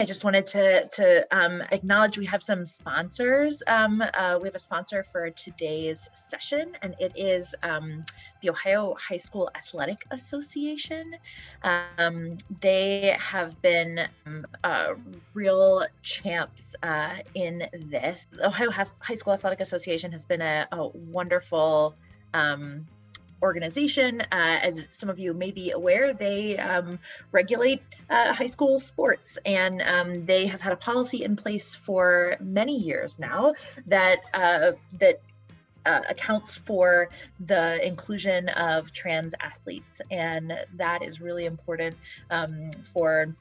I just wanted to acknowledge we have some sponsors. We have a sponsor for today's session, and it is the Ohio High School Athletic Association. They have been real champs in this. The Ohio High School Athletic Association has been a wonderful organization. As some of you may be aware, they regulate high school sports, and they have had a policy in place for many years now that accounts for the inclusion of trans athletes, and that is really important for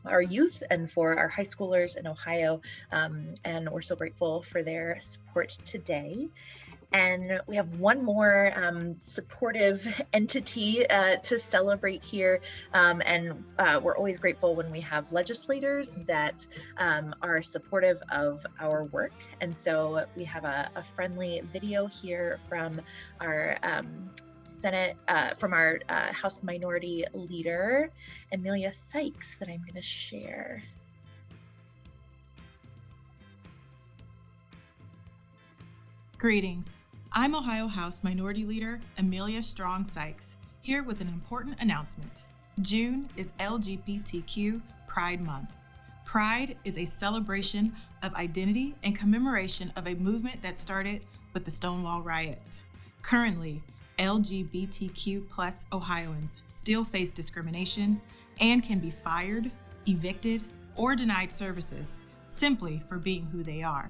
our youth and for our high schoolers in Ohio, and we're so grateful for their support today. And we have one more supportive entity to celebrate here. And we're always grateful when we have legislators that are supportive of our work. And so we have a friendly video here from our Senate, from our House Minority Leader, Amelia Sykes, that I'm going to share. Greetings. I'm Ohio House Minority Leader Amelia Strong Sykes, here with an important announcement. June is LGBTQ Pride Month. Pride is a celebration of identity and commemoration of a movement that started with the Stonewall riots. Currently, LGBTQ+ Ohioans still face discrimination and can be fired, evicted, or denied services simply for being who they are.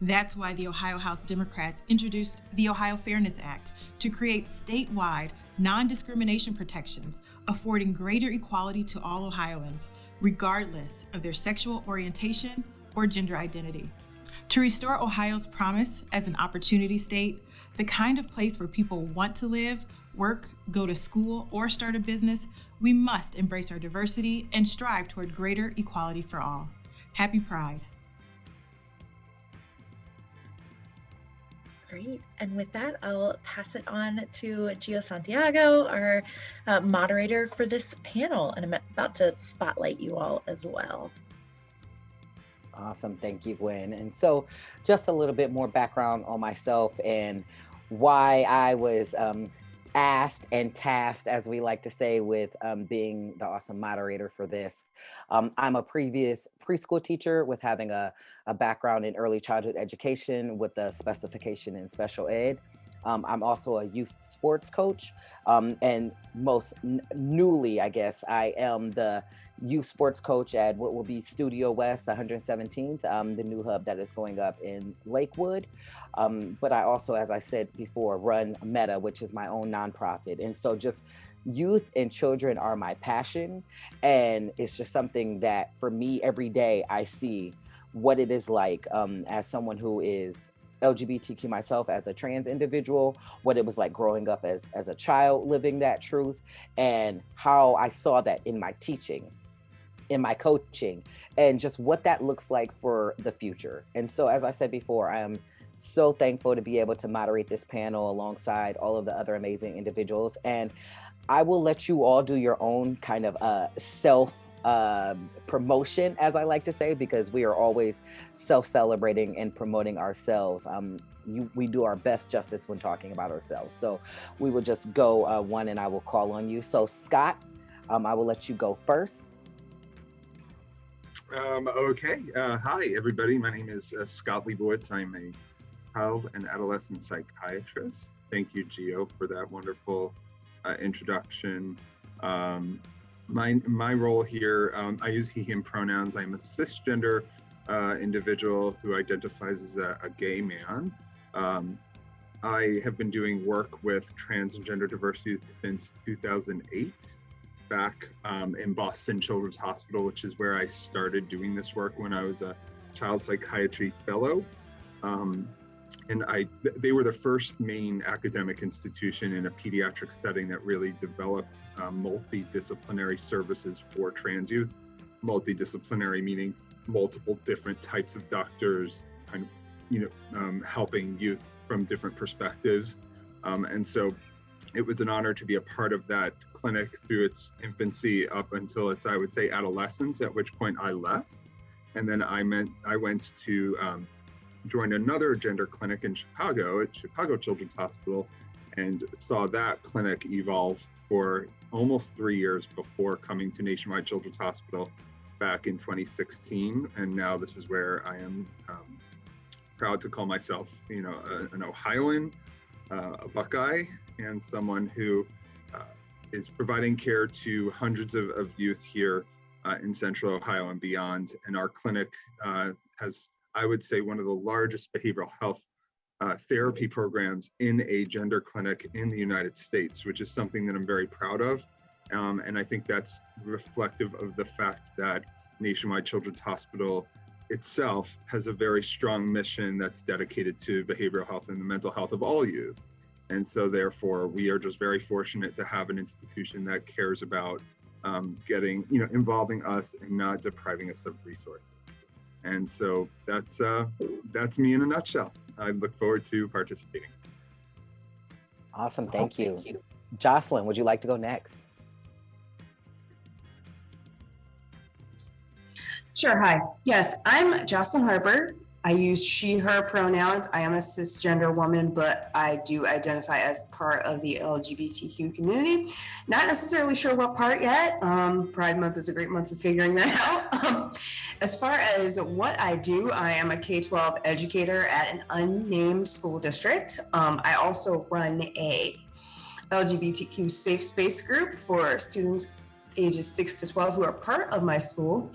That's why the Ohio House Democrats introduced the Ohio Fairness Act to create statewide non-discrimination protections, affording greater equality to all Ohioans, regardless of their sexual orientation or gender identity. To restore Ohio's promise as an opportunity state, the kind of place where people want to live, work, go to school, or start a business, we must embrace our diversity and strive toward greater equality for all. Happy Pride. Great. And with that, I'll pass it on to Santiago, our moderator for this panel. And I'm about to spotlight you all as well. Awesome. Thank you, Gwen. And so just a little bit more background on myself and why I was asked and tasked, as we like to say, with being the awesome moderator for this. I'm a previous preschool teacher with having a background in early childhood education with a specification in special ed. I'm also a youth sports coach, and most newly, I guess, I am the youth sports coach at what will be Studio West 117th, the new hub that is going up in Lakewood. But I also, as I said before, run Meta, which is my own nonprofit. And so just youth and children are my passion. And it's just something that for me every day I see what it is like as someone who is LGBTQ myself, as a trans individual, what it was like growing up as a child living that truth, and how I saw that in my teaching, in my coaching, and just what that looks like for the future. And so, as I said before, I am so thankful to be able to moderate this panel alongside all of the other amazing individuals. And I will let you all do your own kind of self promotion, as I like to say, because we are always self-celebrating and promoting ourselves. We do our best justice when talking about ourselves. So we will just go one, and I will call on you. So Scott, I will let you go first. Okay. Hi, everybody. My name is Scott Leibowitz. I'm a child and adolescent psychiatrist. Thank you, Gio, for that wonderful introduction. My role here, I use he, him pronouns. I'm a cisgender individual who identifies as a gay man. I have been doing work with trans and gender diversity since 2008, back in Boston Children's Hospital, which is where I started doing this work when I was a child psychiatry fellow. And they were the first main academic institution in a pediatric setting that really developed multidisciplinary services for trans youth. Multidisciplinary meaning multiple different types of doctors, kind of, helping youth from different perspectives. And so it was an honor to be a part of that clinic through its infancy up until its, I would say, adolescence, at which point I left. And then I went to join another gender clinic in Chicago, at Chicago Children's Hospital, and saw that clinic evolve for almost 3 years before coming to Nationwide Children's Hospital back in 2016. And now this is where I am proud to call myself, an Ohioan, a Buckeye, and someone who is providing care to hundreds of youth here in Central Ohio and beyond. And our clinic has, I would say, one of the largest behavioral health therapy programs in a gender clinic in the United States, which is something that I'm very proud of. And I think that's reflective of the fact that Nationwide Children's Hospital itself has a very strong mission that's dedicated to behavioral health and the mental health of all youth. And so therefore, we are just very fortunate to have an institution that cares about involving us and not depriving us of resources. And so that's me in a nutshell. I look forward to participating. Awesome, thank you. Jocelyn, would you like to go next? Sure, hi. Yes, I'm Jocelyn Harper. I use she, her pronouns. I am a cisgender woman, but I do identify as part of the LGBTQ community. Not necessarily sure what part yet. Pride Month is a great month for figuring that out. As far as what I do, I am a K-12 educator at an unnamed school district. I also run a LGBTQ safe space group for students ages 6 to 12 who are part of my school.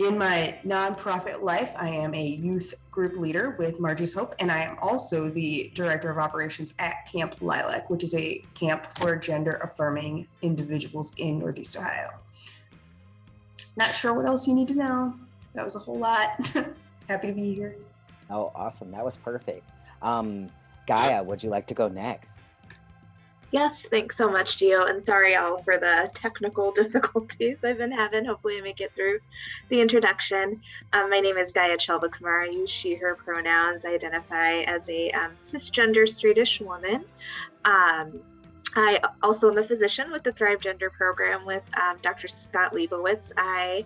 In my nonprofit life, I am a youth group leader with Margie's Hope, and I am also the director of operations at Camp Lilac, which is a camp for gender affirming individuals in Northeast Ohio. Not sure what else you need to know. That was a whole lot. Happy to be here. Oh, awesome. That was perfect. Gaya, would you like to go next? Yes, thanks so much, Gio, and sorry all for the technical difficulties I've been having. Hopefully I make it through the introduction. My name is Gaya Chelvakumar. I use she, her pronouns. I identify as a cisgender straightish woman. I also am a physician with the Thrive Gender program with Dr. Scott Leibowitz. I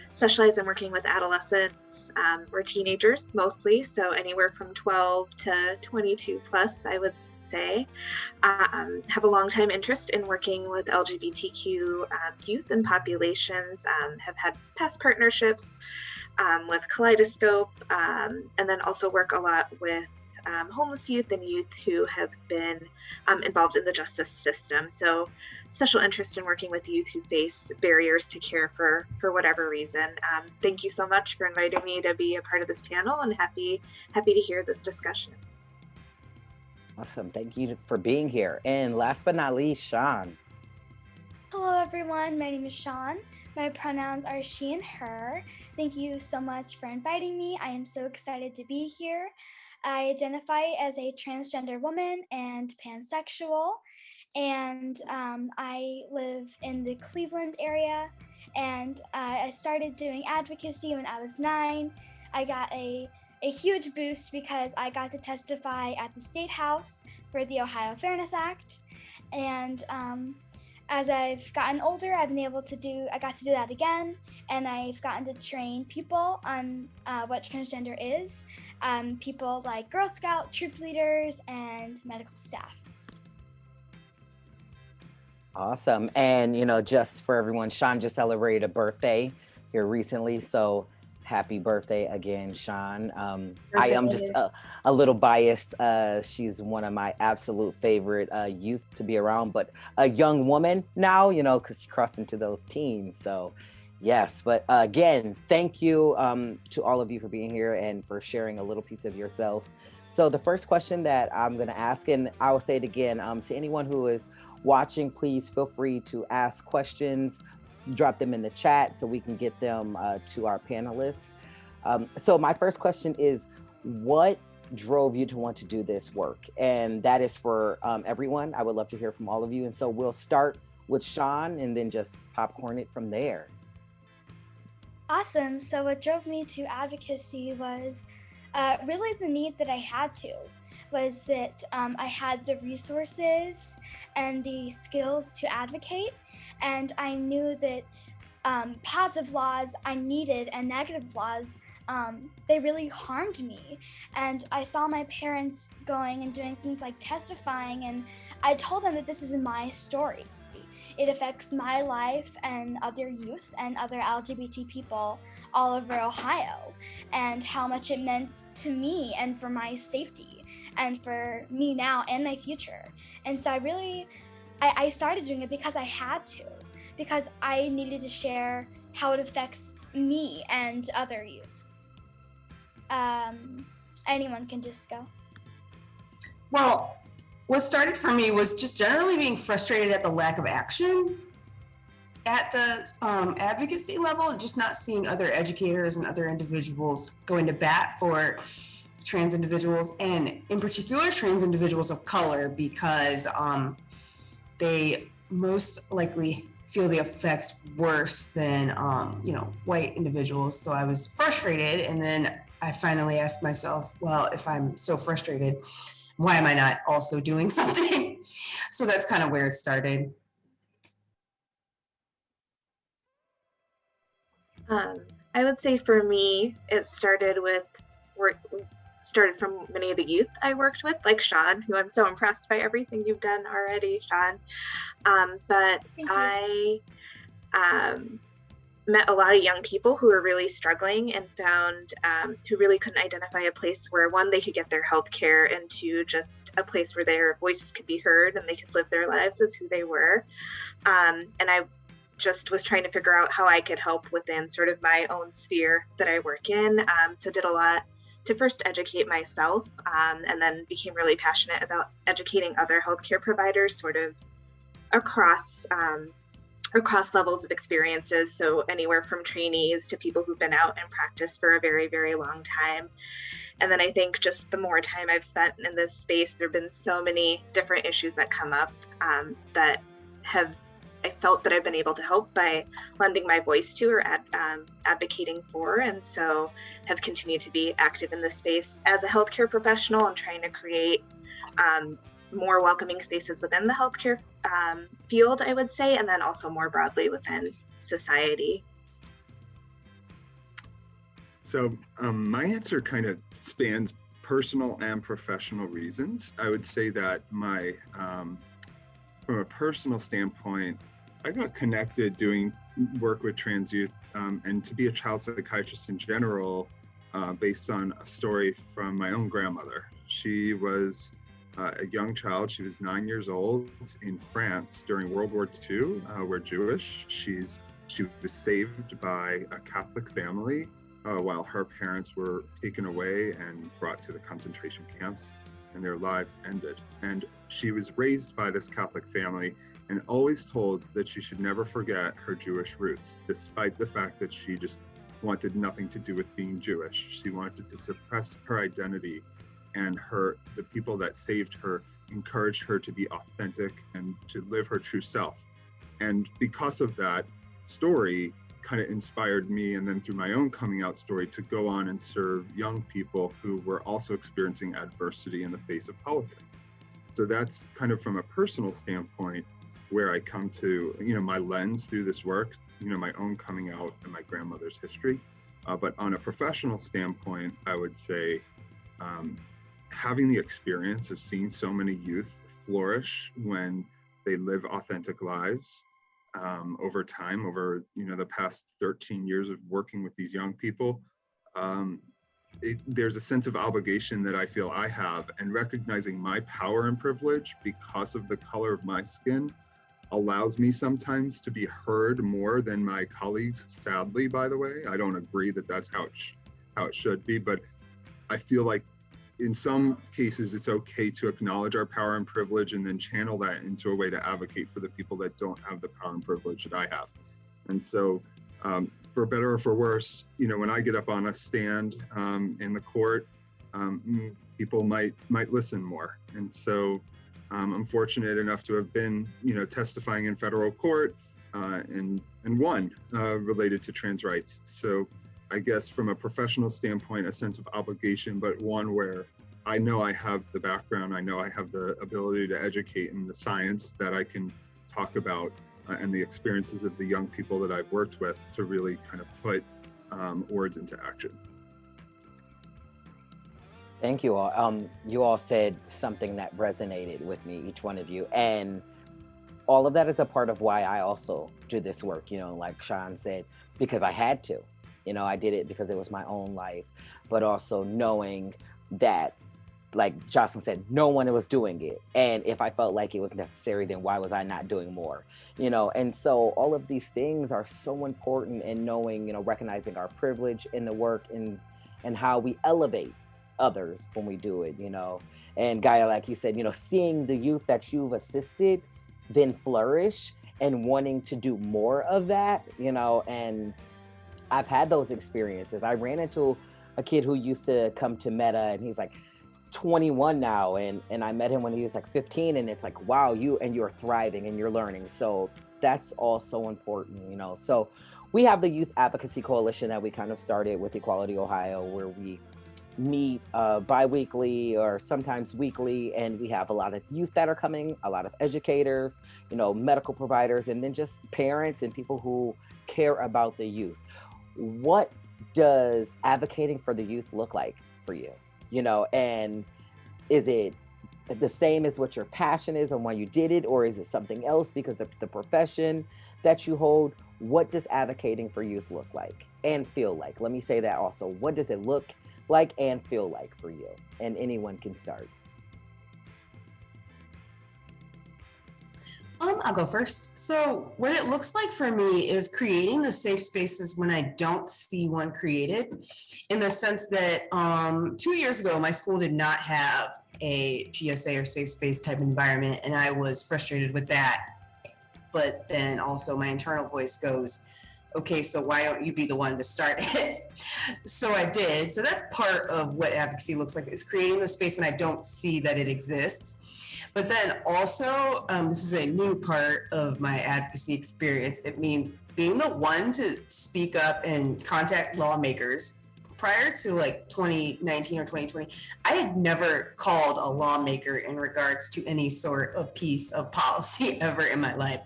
specialize in working with adolescents or teenagers mostly, so anywhere from 12 to 22 plus, I would say. Have a long time interest in working with LGBTQ youth and populations, have had past partnerships with Kaleidoscope, and then also work a lot with homeless youth and youth who have been involved in the justice system. So special interest in working with youth who face barriers to care for whatever reason. Thank you so much for inviting me to be a part of this panel, and happy to hear this discussion. Awesome, thank you for being here. And last but not least, Sean. Hello everyone, my name is Sean. My pronouns are she and her. Thank you so much for inviting me. I am so excited to be here. I identify as a transgender woman and pansexual, and I live in the Cleveland area, and I started doing advocacy when I was 9. I got a huge boost because I got to testify at the State House for the Ohio Fairness Act, and as I've gotten older, I got to do that again, and I've gotten to train people on what transgender is, people like Girl Scout, troop leaders, and medical staff. Awesome. And, just for everyone, Sean just celebrated a birthday here recently, so happy birthday again, Sean. I am just a little biased. She's one of my absolute favorite youth to be around, but a young woman now, because she crossed into those teens. So yes, but again, thank you to all of you for being here and for sharing a little piece of yourselves. So the first question that I'm going to ask, and I will say it again, to anyone who is watching, please feel free to ask questions. Drop them in the chat so we can get them to our panelists. So my first question is, what drove you to want to do this work? And that is for everyone. I would love to hear from all of you. And so we'll start with Sean and then just popcorn it from there. Awesome. So what drove me to advocacy was really the need that I had to. was that I had the resources and the skills to advocate, and I knew that positive laws I needed and negative laws, they really harmed me. And I saw my parents going and doing things like testifying, and I told them that this is my story. It affects my life and other youth and other LGBT people all over Ohio, and how much it meant to me and for my safety and for me now and my future. And so I started doing it because I had to, because I needed to share how it affects me and other youth. Anyone can just go. Well, what started for me was just generally being frustrated at the lack of action at the advocacy level, just not seeing other educators and other individuals going to bat for trans individuals, and in particular trans individuals of color, because they most likely feel the effects worse than white individuals. So I was frustrated, and then I finally asked myself, well, if I'm so frustrated, why am I not also doing something? So that's kind of where it started. I would say for me, it started from many of the youth I worked with, like Sean, who I'm so impressed by everything you've done already, Sean. But I met a lot of young people who were really struggling and found who really couldn't identify a place where, one, they could get their health care, and two, just a place where their voices could be heard and they could live their lives as who they were. And I just was trying to figure out how I could help within sort of my own sphere that I work in. So did a lot to first educate myself, and then became really passionate about educating other healthcare providers sort of across levels of experiences. So anywhere from trainees to people who've been out in practice for a very, very long time. And then I think just the more time I've spent in this space, there have been so many different issues that come up that I felt that I've been able to help by lending my voice to or advocating for. And so have continued to be active in this space as a healthcare professional and trying to create more welcoming spaces within the healthcare field, I would say, and then also more broadly within society. So my answer kind of spans personal and professional reasons. I would say that from a personal standpoint, I got connected doing work with trans youth and to be a child psychiatrist in general based on a story from my own grandmother. She was a young child. She was 9 years old in France during World War II. We're Jewish. She was saved by a Catholic family while her parents were taken away and brought to the concentration camps, and their lives ended. And she was raised by this Catholic family and always told that she should never forget her Jewish roots, despite the fact that she just wanted nothing to do with being Jewish. She wanted to suppress her identity, and the people that saved her encouraged her to be authentic and to live her true self. And because of that story, kind of inspired me, and then through my own coming out story, to go on and serve young people who were also experiencing adversity in the face of politics. So that's kind of from a personal standpoint where I come to, my lens through this work, my own coming out and my grandmother's history. But on a professional standpoint, I would say having the experience of seeing so many youth flourish when they live authentic lives over time, over the past 13 years of working with these young people, there's a sense of obligation that I feel I have, and recognizing my power and privilege because of the color of my skin allows me sometimes to be heard more than my colleagues. Sadly, by the way, I don't agree that that's how it should be, but I feel like in some cases it's okay to acknowledge our power and privilege and then channel that into a way to advocate for the people that don't have the power and privilege that I have. And so for better or for worse, when I get up on a stand in the court, people might listen more. And so I'm fortunate enough to have been, testifying in federal court and won related to trans rights. So I guess from a professional standpoint, a sense of obligation, but one where I know I have the background, I know I have the ability to educate in the science that I can talk about and the experiences of the young people that I've worked with to really kind of put words into action. Thank you all. You all said something that resonated with me, each one of you. And all of that is a part of why I also do this work, like Sean said, because I had to. I did it because it was my own life, but also knowing that, like Jocelyn said, no one was doing it. And if I felt like it was necessary, then why was I not doing more? And so all of these things are so important in knowing, recognizing our privilege in the work and how we elevate others when we do it, And Gaya, like you said, seeing the youth that you've assisted then flourish and wanting to do more of that, and I've had those experiences. I ran into a kid who used to come to Meta, and he's like 21 now, and I met him when he was like 15, and it's like, wow, you're thriving and you're learning. So that's all so important, So we have the Youth Advocacy Coalition that we kind of started with Equality Ohio, where we meet bi-weekly or sometimes weekly, and we have a lot of youth that are coming, a lot of educators, medical providers, and then just parents and people who care about the youth. What does advocating for the youth look like for you? And is it the same as what your passion is and why you did it, or is it something else because of the profession that you hold? What does advocating for youth look like and feel like? Let me say that also. What does it look like and feel like for you? And anyone can start. I'll go first. So what it looks like for me is creating those safe spaces when I don't see one created, in the sense that 2 years ago, my school did not have a GSA or safe space type environment, and I was frustrated with that. But then also my internal voice goes, okay, so why don't you be the one to start it? So I did. So that's part of what advocacy looks like, is creating the space when I don't see that it exists. But then also, this is a new part of my advocacy experience. It means being the one to speak up and contact lawmakers. Prior to like 2019 or 2020, I had never called a lawmaker in regards to any sort of piece of policy ever in my life.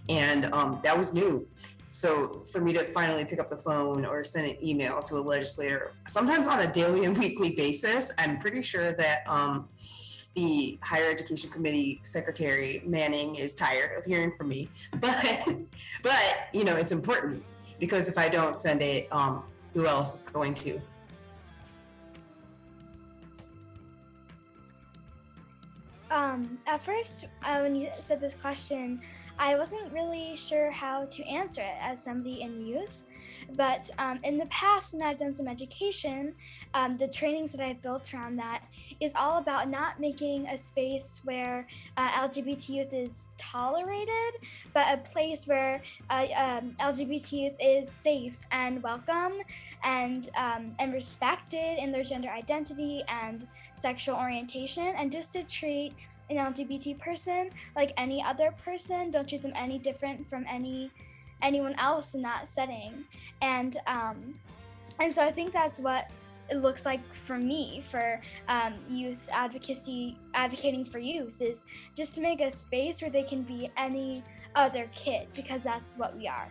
And that was new. So for me to finally pick up the phone or send an email to a legislator, sometimes on a daily and weekly basis, I'm pretty sure that the Higher Education Committee Secretary Manning is tired of hearing from me. But it's important, because if I don't send it, who else is going to? At first, when you said this question, I wasn't really sure how to answer it as somebody in youth. But in the past, when I've done some education, the trainings that I've built around that is all about not making a space where LGBT youth is tolerated, but a place where LGBT youth is safe and welcome and respected in their gender identity and sexual orientation, and just to treat an LGBT person like any other person. Don't treat them any different from anyone else in that setting. And so I think that's what it looks like for me, for youth advocacy, advocating for youth, is just to make a space where they can be any other kid, because that's what we are.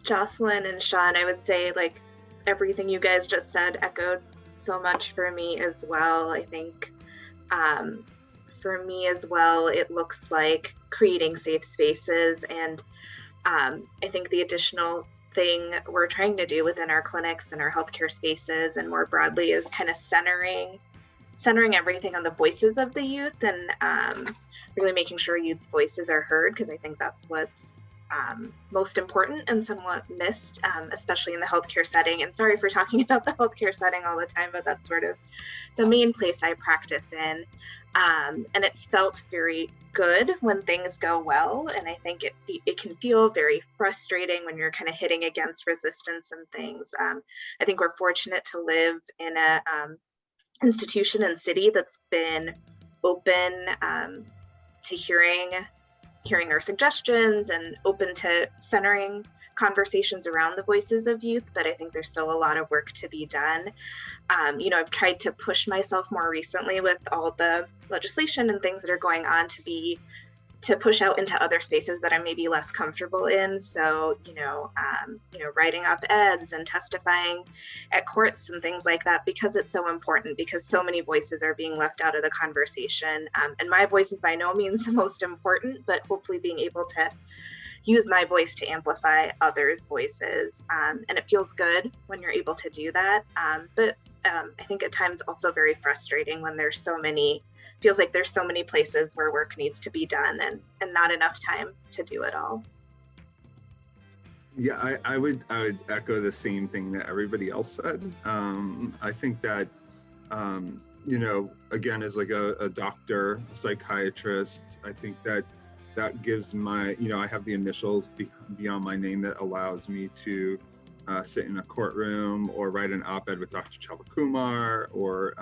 Jocelyn and Sean, I would say, like, everything you guys just said echoed so much for me as well. I think for me as well, it looks like creating safe spaces. And I think the additional thing we're trying to do within our clinics and our healthcare spaces and more broadly is kind of centering everything on the voices of the youth, and really making sure youth's voices are heard, because I think that's what's most important and somewhat missed, especially in the healthcare setting. And sorry for talking about the healthcare setting all the time, but that's sort of the main place I practice in. And it's felt very good when things go well. And I think it can feel very frustrating when you're kind of hitting against resistance and things. I think we're fortunate to live in a institution and city that's been open to hearing hearing our suggestions and open to centering conversations around the voices of youth, but I think there's still a lot of work to be done. I've tried to push myself more recently with all the legislation and things that are going on to push out into other spaces that I'm maybe less comfortable in. So, writing op-eds and testifying at courts and things like that, because it's so important, because so many voices are being left out of the conversation. And my voice is by no means the most important, but hopefully being able to use my voice to amplify others' voices. And it feels good when you're able to do that. But I think at times also very frustrating when feels like there's so many places where work needs to be done and not enough time to do it all. Yeah, I would echo the same thing that everybody else said. I think that, again, as like a doctor, a psychiatrist, I think that gives I have the initials beyond my name that allows me to sit in a courtroom or write an op-ed with Dr. Chelvakumar or,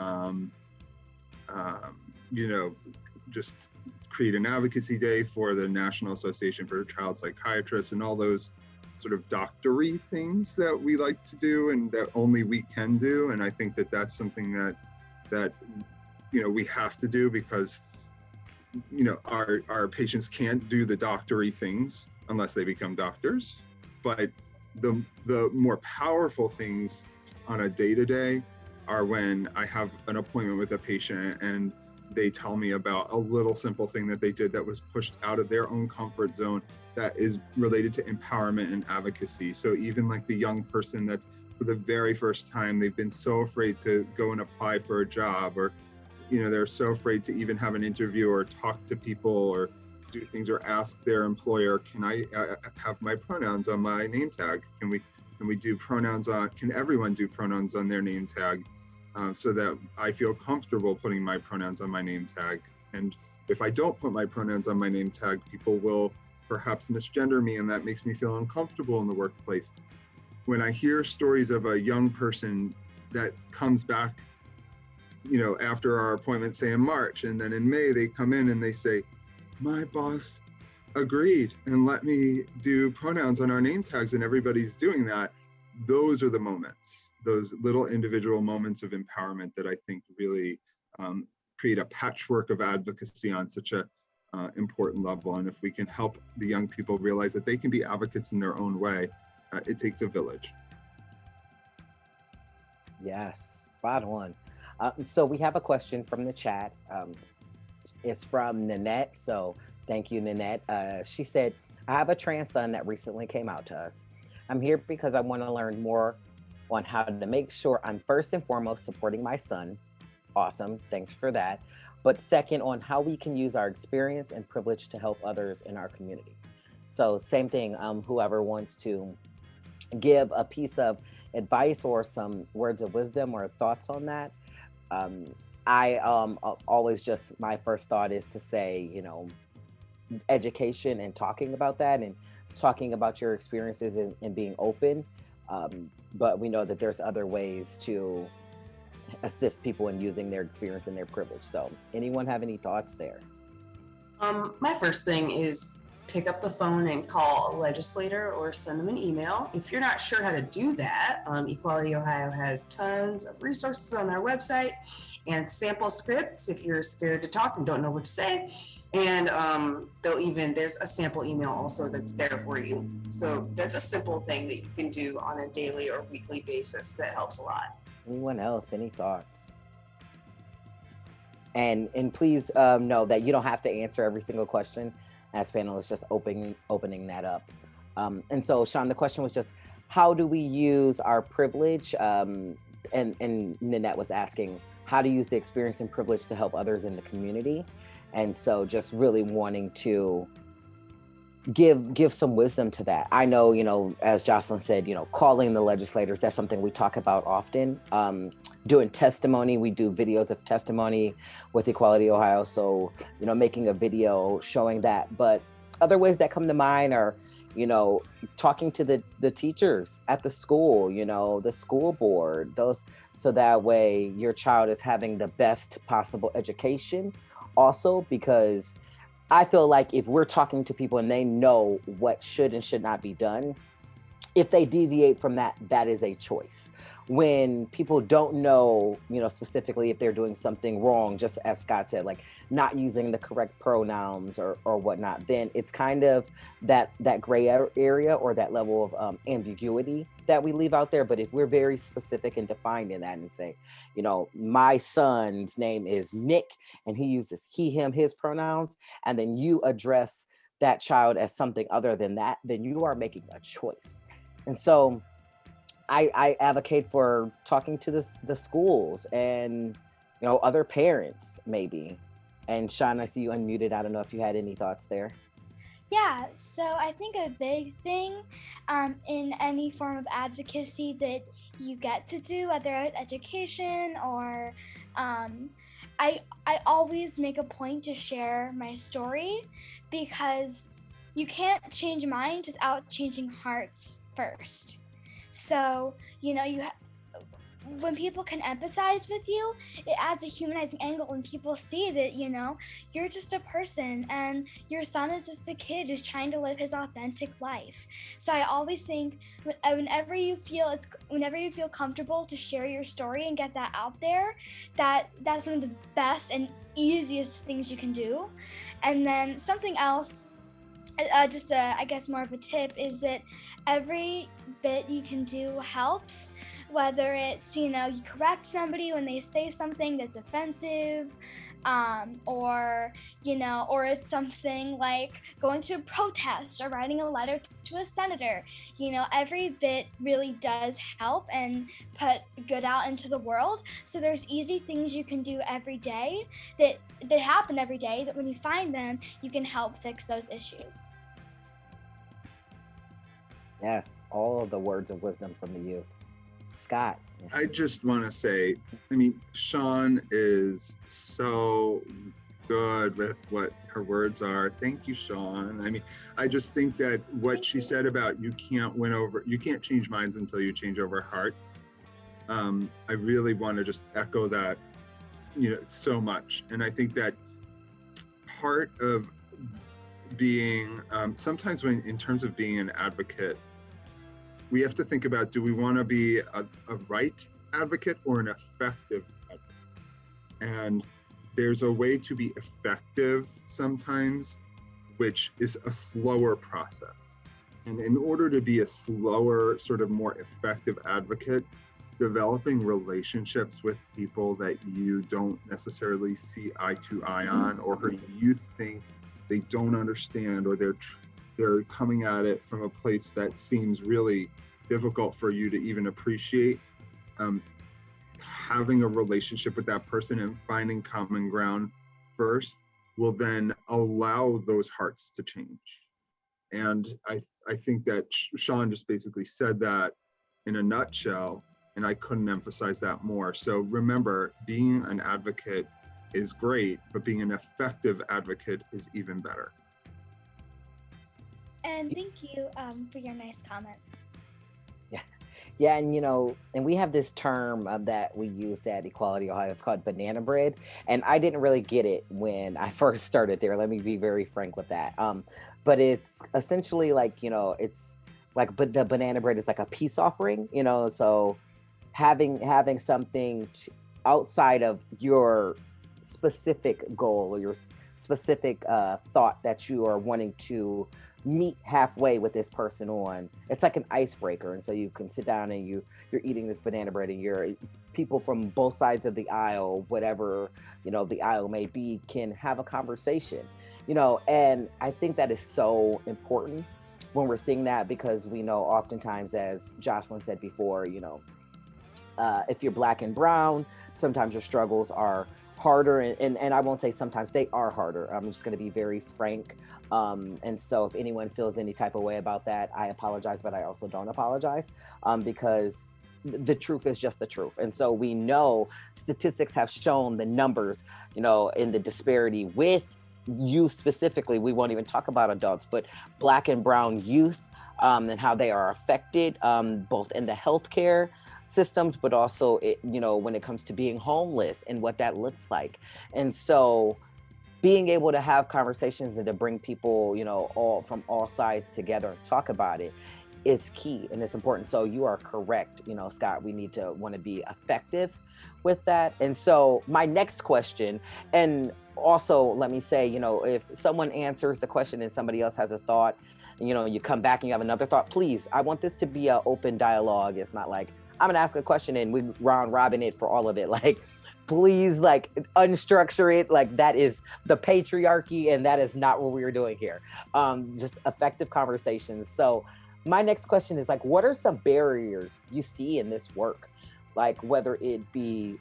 just create an advocacy day for the National Association for Child Psychiatrists and all those sort of doctory things that we like to do and that only we can do. And I think that that's something that we have to do because our patients can't do the doctory things unless they become doctors. But the more powerful things on a day-to-day are when I have an appointment with a patient and they tell me about a little simple thing that they did that was pushed out of their own comfort zone that is related to empowerment and advocacy. So even like the young person that's for the very first time, they've been so afraid to go and apply for a job, or they're so afraid to even have an interview or talk to people or do things or ask their employer, can I have my pronouns on my name tag? Can we do pronouns on, can everyone do pronouns on their name tag? So that I feel comfortable putting my pronouns on my name tag. And if I don't put my pronouns on my name tag, people will perhaps misgender me, and that makes me feel uncomfortable in the workplace. When I hear stories of a young person that comes back, after our appointment, say in March, and then in May, they come in and they say, my boss agreed and let me do pronouns on our name tags, and everybody's doing that. Those are the moments, those little individual moments of empowerment that I think really create a patchwork of advocacy on such a important level. And if we can help the young people realize that they can be advocates in their own way, it takes a village. Yes, spot on. So we have a question from the chat. It's from Nanette. So thank you, Nanette. She said, I have a trans son that recently came out to us. I'm here because I want to learn more on how to make sure I'm first and foremost supporting my son. Awesome, thanks for that. But second, on how we can use our experience and privilege to help others in our community. So same thing, whoever wants to give a piece of advice or some words of wisdom or thoughts on that. I always just, my first thought is to say, education and talking about that and talking about your experiences and being open. But we know that there's other ways to assist people in using their experience and their privilege. So anyone have any thoughts there? My first thing is pick up the phone and call a legislator or send them an email. If you're not sure how to do that, Equality Ohio has tons of resources on their website and sample scripts if you're scared to talk and don't know what to say. And there's a sample email also that's there for you. So that's a simple thing that you can do on a daily or weekly basis that helps a lot. Anyone else, any thoughts? And please know that you don't have to answer every single question as panelists, just opening that up. And so Sean, the question was just, how do we use our privilege? And Nanette was asking how to use the experience and privilege to help others in the community. And so just really wanting to give some wisdom to that. I know, as Jocelyn said, calling the legislators, that's something we talk about often. Doing testimony, we do videos of testimony with Equality Ohio. So, making a video showing that. But other ways that come to mind are, talking to the teachers at the school, the school board, so that way your child is having the best possible education. Also, because I feel like if we're talking to people and they know what should and should not be done, if they deviate from that, that is a choice. When people don't know, specifically if they're doing something wrong, just as Scott said, like not using the correct pronouns or whatnot, then it's kind of that gray area or that level of ambiguity that we leave out there. But if we're very specific and defined in that and say, my son's name is Nick and he uses he, him, his pronouns, and then you address that child as something other than that, then you are making a choice. And so I advocate for talking to the schools and, other parents maybe. And Sean, I see you unmuted. I don't know if you had any thoughts there. Yeah, so I think a big thing in any form of advocacy that you get to do, whether it's education or I always make a point to share my story, because you can't change minds without changing hearts first. So, when people can empathize with you, it adds a humanizing angle, and people see that, you're just a person and your son is just a kid who's trying to live his authentic life. So I always think whenever you feel comfortable to share your story and get that out there, that's one of the best and easiest things you can do. And then something else, I guess more of a tip, is that every bit you can do helps, whether it's, you correct somebody when they say something that's offensive, or it's something like going to a protest or writing a letter to a senator. Every bit really does help and put good out into the world. So there's easy things you can do every day that happen every day, that when you find them, you can help fix those issues. Yes, all of the words of wisdom from the youth. Scott. I just want to say, Sean is so good with what her words are. Thank you, Sean. I just think that what she said about you can't change minds until you change over hearts. I really want to just echo that, so much. And I think that part of being, sometimes in terms of being an advocate, we have to think about, do we want to be a right advocate or an effective advocate? And there's a way to be effective sometimes, which is a slower process. And in order to be a slower, sort of more effective advocate, developing relationships with people that you don't necessarily see eye to eye on, or who you think they don't understand, or they're coming at it from a place that seems really difficult for you to even appreciate. Having a relationship with that person and finding common ground first will then allow those hearts to change. And I think that Sean just basically said that in a nutshell, and I couldn't emphasize that more. So remember, being an advocate is great, but being an effective advocate is even better. And thank you for your nice comment. Yeah, and and we have this term that we use at Equality Ohio. It's called banana bread, and I didn't really get it when I first started there. Let me be very frank with that. But it's essentially like it's like, but the banana bread is like a peace offering. So having something outside of your specific goal or your specific thought that you are wanting to meet halfway with this person on, it's like an icebreaker. And so you can sit down and you're eating this banana bread, and you're people from both sides of the aisle, whatever the aisle may be, can have a conversation. And I think that is so important when we're seeing that, because we know oftentimes, as Jocelyn said before, if you're Black and brown, sometimes your struggles are harder, and I won't say sometimes, they are harder. I'm just going to be very frank. And so if anyone feels any type of way about that, I apologize, but I also don't apologize, because the truth is just the truth. And so we know statistics have shown the numbers, in the disparity with youth specifically. We won't even talk about adults, but Black and brown youth, and how they are affected, both in the healthcare systems, but also when it comes to being homeless and what that looks like. And so being able to have conversations and to bring people, all from all sides together and talk about it is key and it's important. So you are correct, Scott, we need to want to be effective with that. And so my next question, and also let me say, if someone answers the question and somebody else has a thought, you come back and you have another thought, please, I want this to be an open dialogue. It's not like I'm gonna ask a question and we round robin it for all of it. Like, please, like, unstructure it. Like, that is the patriarchy and that is not what we're doing here. Just effective conversations. So my next question is, like, what are some barriers you see in this work? Like, whether it be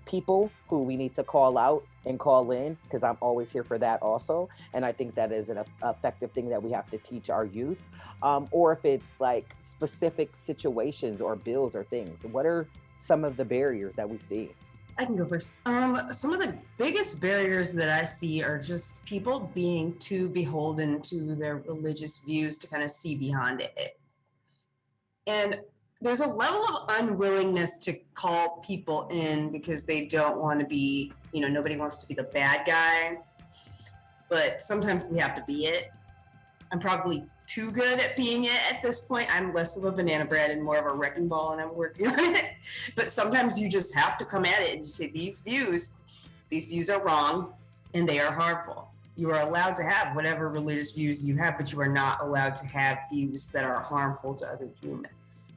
people who we need to call out and call in, because I'm always here for that also. And I think that is an effective thing that we have to teach our youth. Or if it's like specific situations or bills or things, what are some of the barriers that we see? I can go first. Some of the biggest barriers that I see are just people being too beholden to their religious views to kind of see beyond it. And there's a level of unwillingness to call people in because they don't want to be, nobody wants to be the bad guy, but sometimes we have to be it. I'm probably too good at being it at this point. I'm less of a banana bread and more of a wrecking ball, and I'm working on it. But sometimes you just have to come at it and just say, these views are wrong and they are harmful. You are allowed to have whatever religious views you have, but you are not allowed to have views that are harmful to other humans.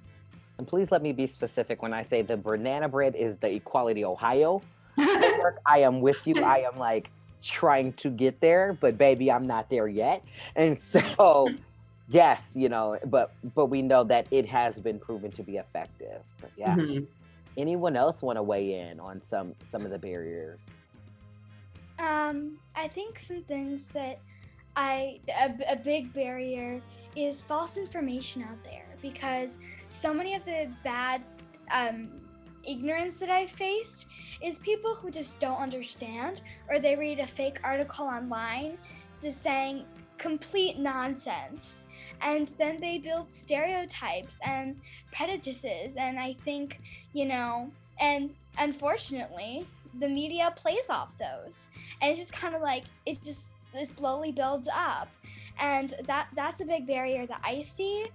And please let me be specific when I say the banana bread is the Equality Ohio work. I am with you. I am like trying to get there, but baby, I'm not there yet. And so yes, but we know that it has been proven to be effective. But yeah. Mm-hmm. Anyone else want to weigh in on some of the barriers? I think some things that a big barrier is false information out there, because so many of the bad ignorance that I faced is people who just don't understand, or they read a fake article online just saying complete nonsense, and then they build stereotypes and prejudices. And I think, and unfortunately the media plays off those, and it's just kind of like it slowly builds up, and that's a big barrier that I see.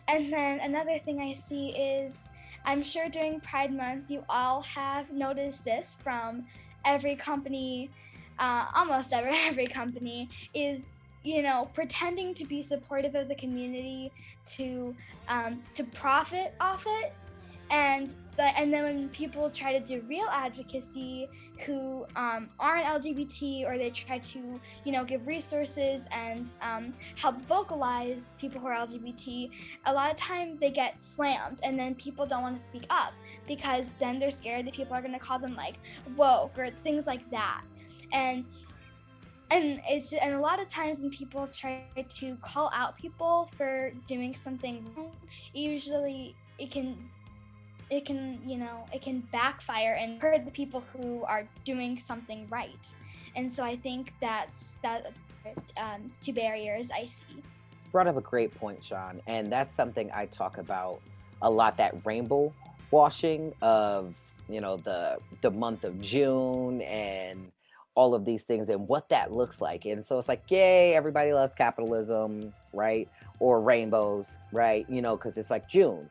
And then another thing I see is, I'm sure during Pride Month you all have noticed this from every company, almost every company is pretending to be supportive of the community to profit off it. And then when people try to do real advocacy who aren't LGBT, or they try to give resources and help vocalize people who are LGBT, a lot of time they get slammed, and then people don't want to speak up because then they're scared that people are going to call them like woke or things like that. And a lot of times when people try to call out people for doing something wrong, usually it can backfire and hurt the people who are doing something right. And so I think that's two barriers I see. Brought up a great point, Sean, and that's something I talk about a lot, that rainbow washing of the month of June and all of these things and what that looks like. And so it's like, yay, everybody loves capitalism, right? Or rainbows, right? Because it's like June.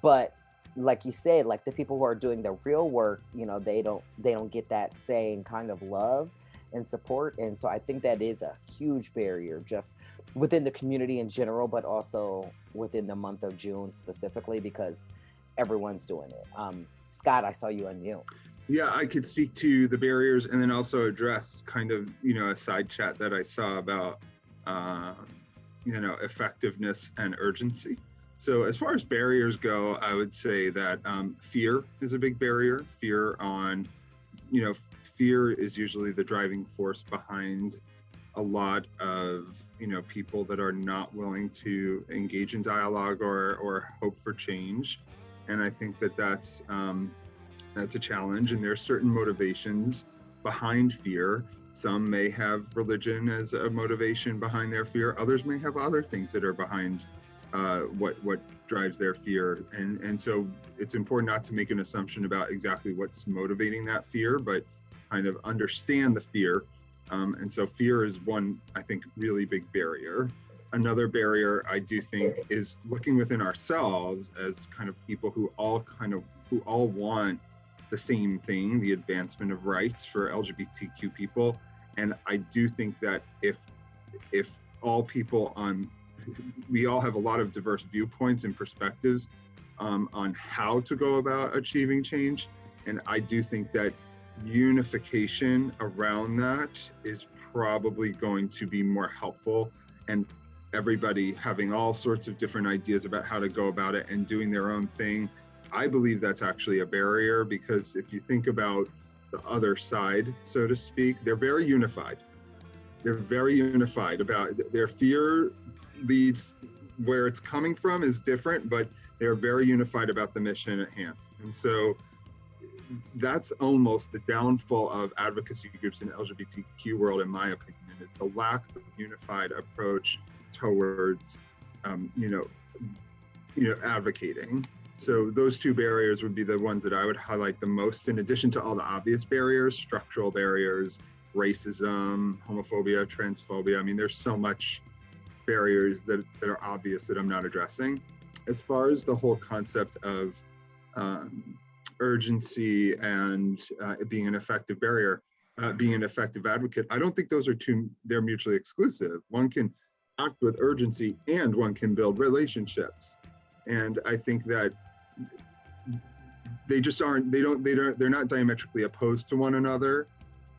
But like you said, like the people who are doing the real work, they don't get that same kind of love and support. And so I think that is a huge barrier just within the community in general, but also within the month of June specifically, because everyone's doing it. Scott, I saw you unmute. Yeah, I could speak to the barriers and then also address kind of, a side chat that I saw about, effectiveness and urgency. So as far as barriers go, I would say that fear is a big barrier. Fear is usually the driving force behind a lot of, people that are not willing to engage in dialogue or hope for change. And I think that that's a challenge, and there are certain motivations behind fear. Some may have religion as a motivation behind their fear. Others may have other things that are behind what drives their fear. And so it's important not to make an assumption about exactly what's motivating that fear, but kind of understand the fear And so fear is one, I think, really big barrier. Another barrier I do think is looking within ourselves as kind of people who all want the same thing, the advancement of rights for LGBTQ people. And I do think that if all people we all have a lot of diverse viewpoints and perspectives on how to go about achieving change. And I do think that unification around that is probably going to be more helpful, and everybody having all sorts of different ideas about how to go about it and doing their own thing. I believe that's actually a barrier, because if you think about the other side, so to speak, they're very unified. They're very unified about their fear leads, where it's coming from is different, but they're very unified about the mission at hand. And so that's almost the downfall of advocacy groups in the LGBTQ world, in my opinion, is the lack of unified approach towards, advocating. So those two barriers would be the ones that I would highlight the most, in addition to all the obvious barriers, structural barriers, racism, homophobia, transphobia. I mean, there's so much barriers that are obvious that I'm not addressing. As far as the whole concept of urgency and being an effective barrier, being an effective advocate, I don't think those are they're mutually exclusive. One can act with urgency and one can build relationships. And I think that they just aren't, they're not diametrically opposed to one another.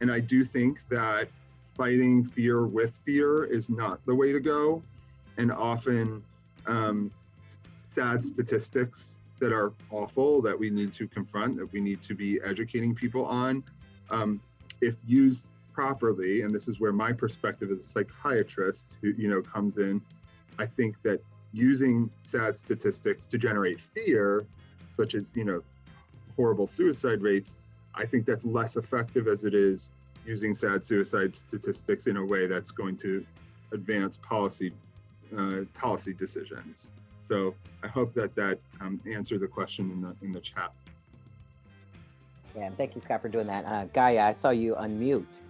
And I do think that fighting fear with fear is not the way to go. And often sad statistics that are awful that we need to confront, that we need to be educating people on, if used properly, and this is where my perspective as a psychiatrist who comes in, I think that using sad statistics to generate fear, such as horrible suicide rates, I think that's less effective as it is using sad suicide statistics in a way that's going to advance policy decisions. So I hope that answered the question in the chat. Yeah, thank you, Scott, for doing that. Gaya, I saw you unmute.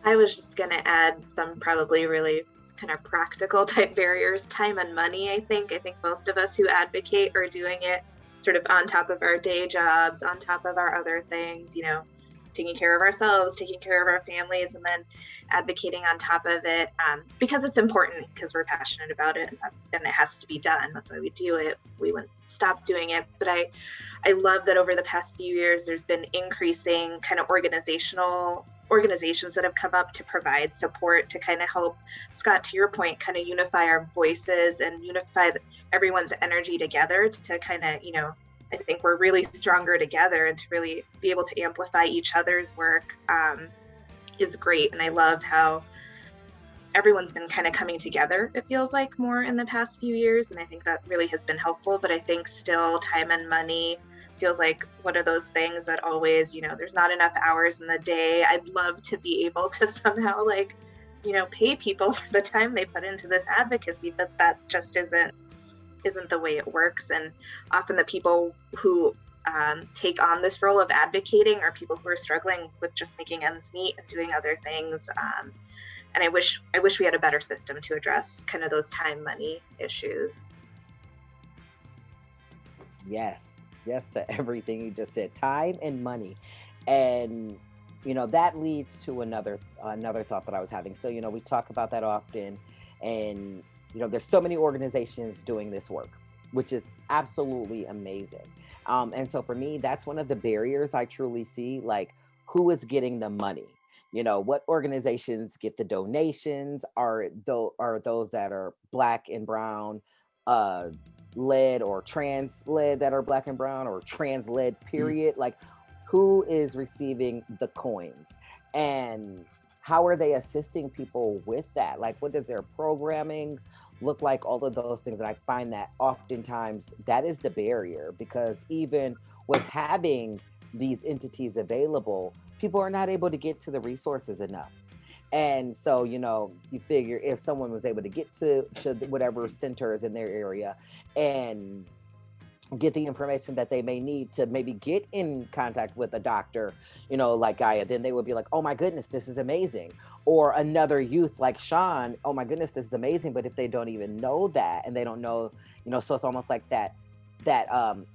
I was just going to add some probably really kind of practical type barriers, time and money. I think most of us who advocate are doing it sort of on top of our day jobs, on top of our other things, taking care of ourselves, taking care of our families, and then advocating on top of it because it's important, because we're passionate about it, and it has to be done. That's why we do it. We wouldn't stop doing it. But I love that over the past few years, there's been increasing kind of organizations that have come up to provide support to kind of help, Scott, to your point, kind of unify our voices and unify everyone's energy together to kind of, I think we're really stronger together, and to really be able to amplify each other's work is great. And I love how everyone's been kind of coming together, it feels like, more in the past few years. And I think that really has been helpful. But I think still time and money feels like one of those things that always, there's not enough hours in the day. I'd love to be able to somehow pay people for the time they put into this advocacy, but that just isn't the way it works. And often the people who take on this role of advocating are people who are struggling with just making ends meet and doing other things. And I wish we had a better system to address kind of those time money issues. Yes to everything you just said, time and money. And that leads to another thought that I was having. So we talk about that often, and there's so many organizations doing this work, which is absolutely amazing. And so for me, that's one of the barriers I truly see, like, who is getting the money? What organizations get the donations? Are those that are Black and brown led, or trans led that are Black and brown, or trans led period? Like, who is receiving the coins? And how are they assisting people with that? Like, what does their programming look like? All of those things. And I find that oftentimes that is the barrier, because even with having these entities available, people are not able to get to the resources enough. And so, you figure if someone was able to get to whatever centers in their area and get the information that they may need to maybe get in contact with a doctor, like Gaya, then they would be like, oh my goodness, this is amazing. Or another youth like Sean, oh my goodness, this is amazing. But if they don't even know that, and they don't know, so it's almost like that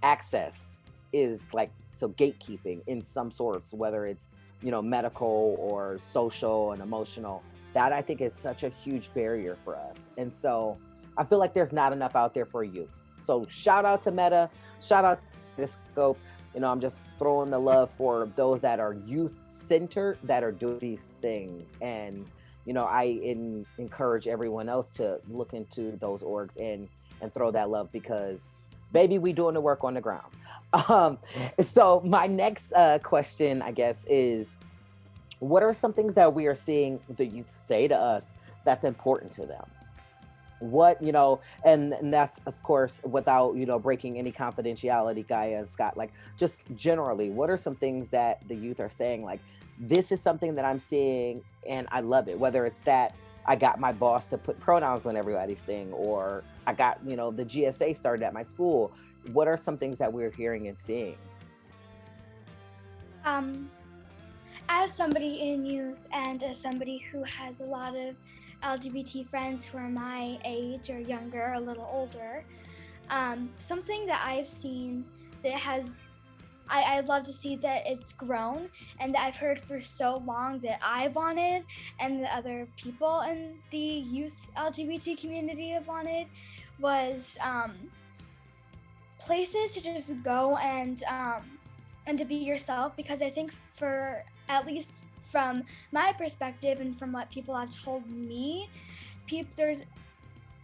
access is like, so gatekeeping in some sorts, whether it's, medical or social and emotional, that I think is such a huge barrier for us. And so I feel like there's not enough out there for youth. So shout out to Meta, shout out to Scope. I'm just throwing the love for those that are youth centered, that are doing these things. And, I encourage everyone else to look into those orgs and throw that love, because baby, we doing the work on the ground. So my next question, I guess, is what are some things that we are seeing the youth say to us that's important to them? What, and that's of course without, breaking any confidentiality, Gaya and Scott, like just generally, what are some things that the youth are saying, like, this is something that I'm seeing and I love it, whether it's that I got my boss to put pronouns on everybody's thing, or I got, the GSA started at my school. What are some things that we're hearing and seeing? As somebody in youth and as somebody who has a lot of LGBT friends who are my age or younger, a little older, something that I've seen that I'd love to see that it's grown and that I've heard for so long that I wanted and the other people in the youth LGBT community have wanted was places to just go and to be yourself, because I think, for at least from my perspective and from what people have told me,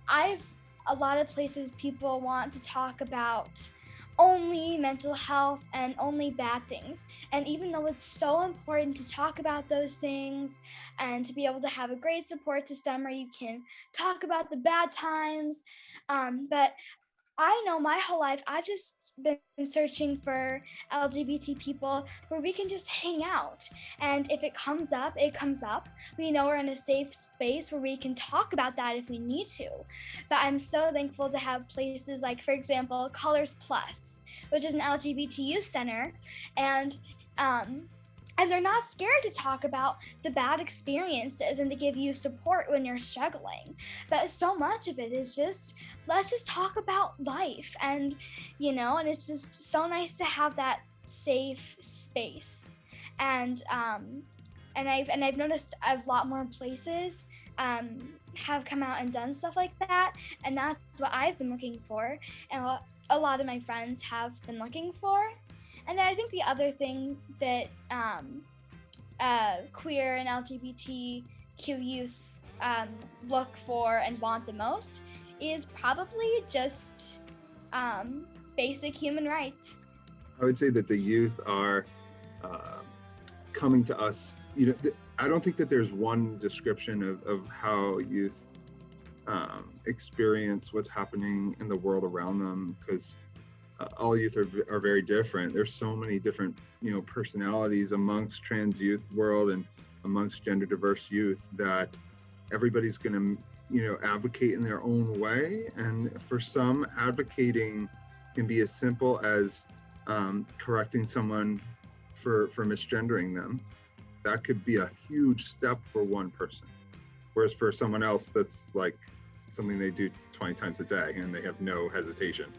a lot of places people want to talk about only mental health and only bad things. And even though it's so important to talk about those things and to be able to have a great support system where you can talk about the bad times, but I know my whole life I've just been searching for LGBT people where we can just hang out. And if it comes up, it comes up. We know we're in a safe space where we can talk about that if we need to. But I'm so thankful to have places like, for example, Colors Plus, which is an LGBT youth center. And they're not scared to talk about the bad experiences and to give you support when you're struggling. But so much of it is just, let's just talk about life. And, and it's just so nice to have that safe space. And I've noticed a lot more places have come out and done stuff like that. And that's what I've been looking for. And a lot of my friends have been looking for. And then I think the other thing that queer and LGBTQ youth look for and want the most is probably just basic human rights. I would say that the youth are coming to us. I don't think that there's one description of how youth experience what's happening in the world around them, because all youth are very different. There's so many different, personalities amongst trans youth world and amongst gender diverse youth that everybody's going to, advocate in their own way. And for some, advocating can be as simple as correcting someone for misgendering them. That could be a huge step for one person. Whereas for someone else, that's like something they do 20 times a day and they have no hesitation.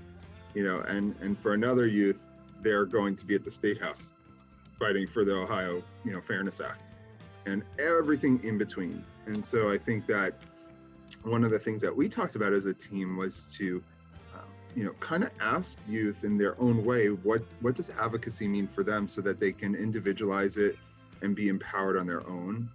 And for another youth, they're going to be at the State House fighting for the Ohio, Fairness Act and everything in between. And so I think that one of the things that we talked about as a team was to, kind of ask youth in their own way, what does advocacy mean for them, so that they can individualize it and be empowered on their own,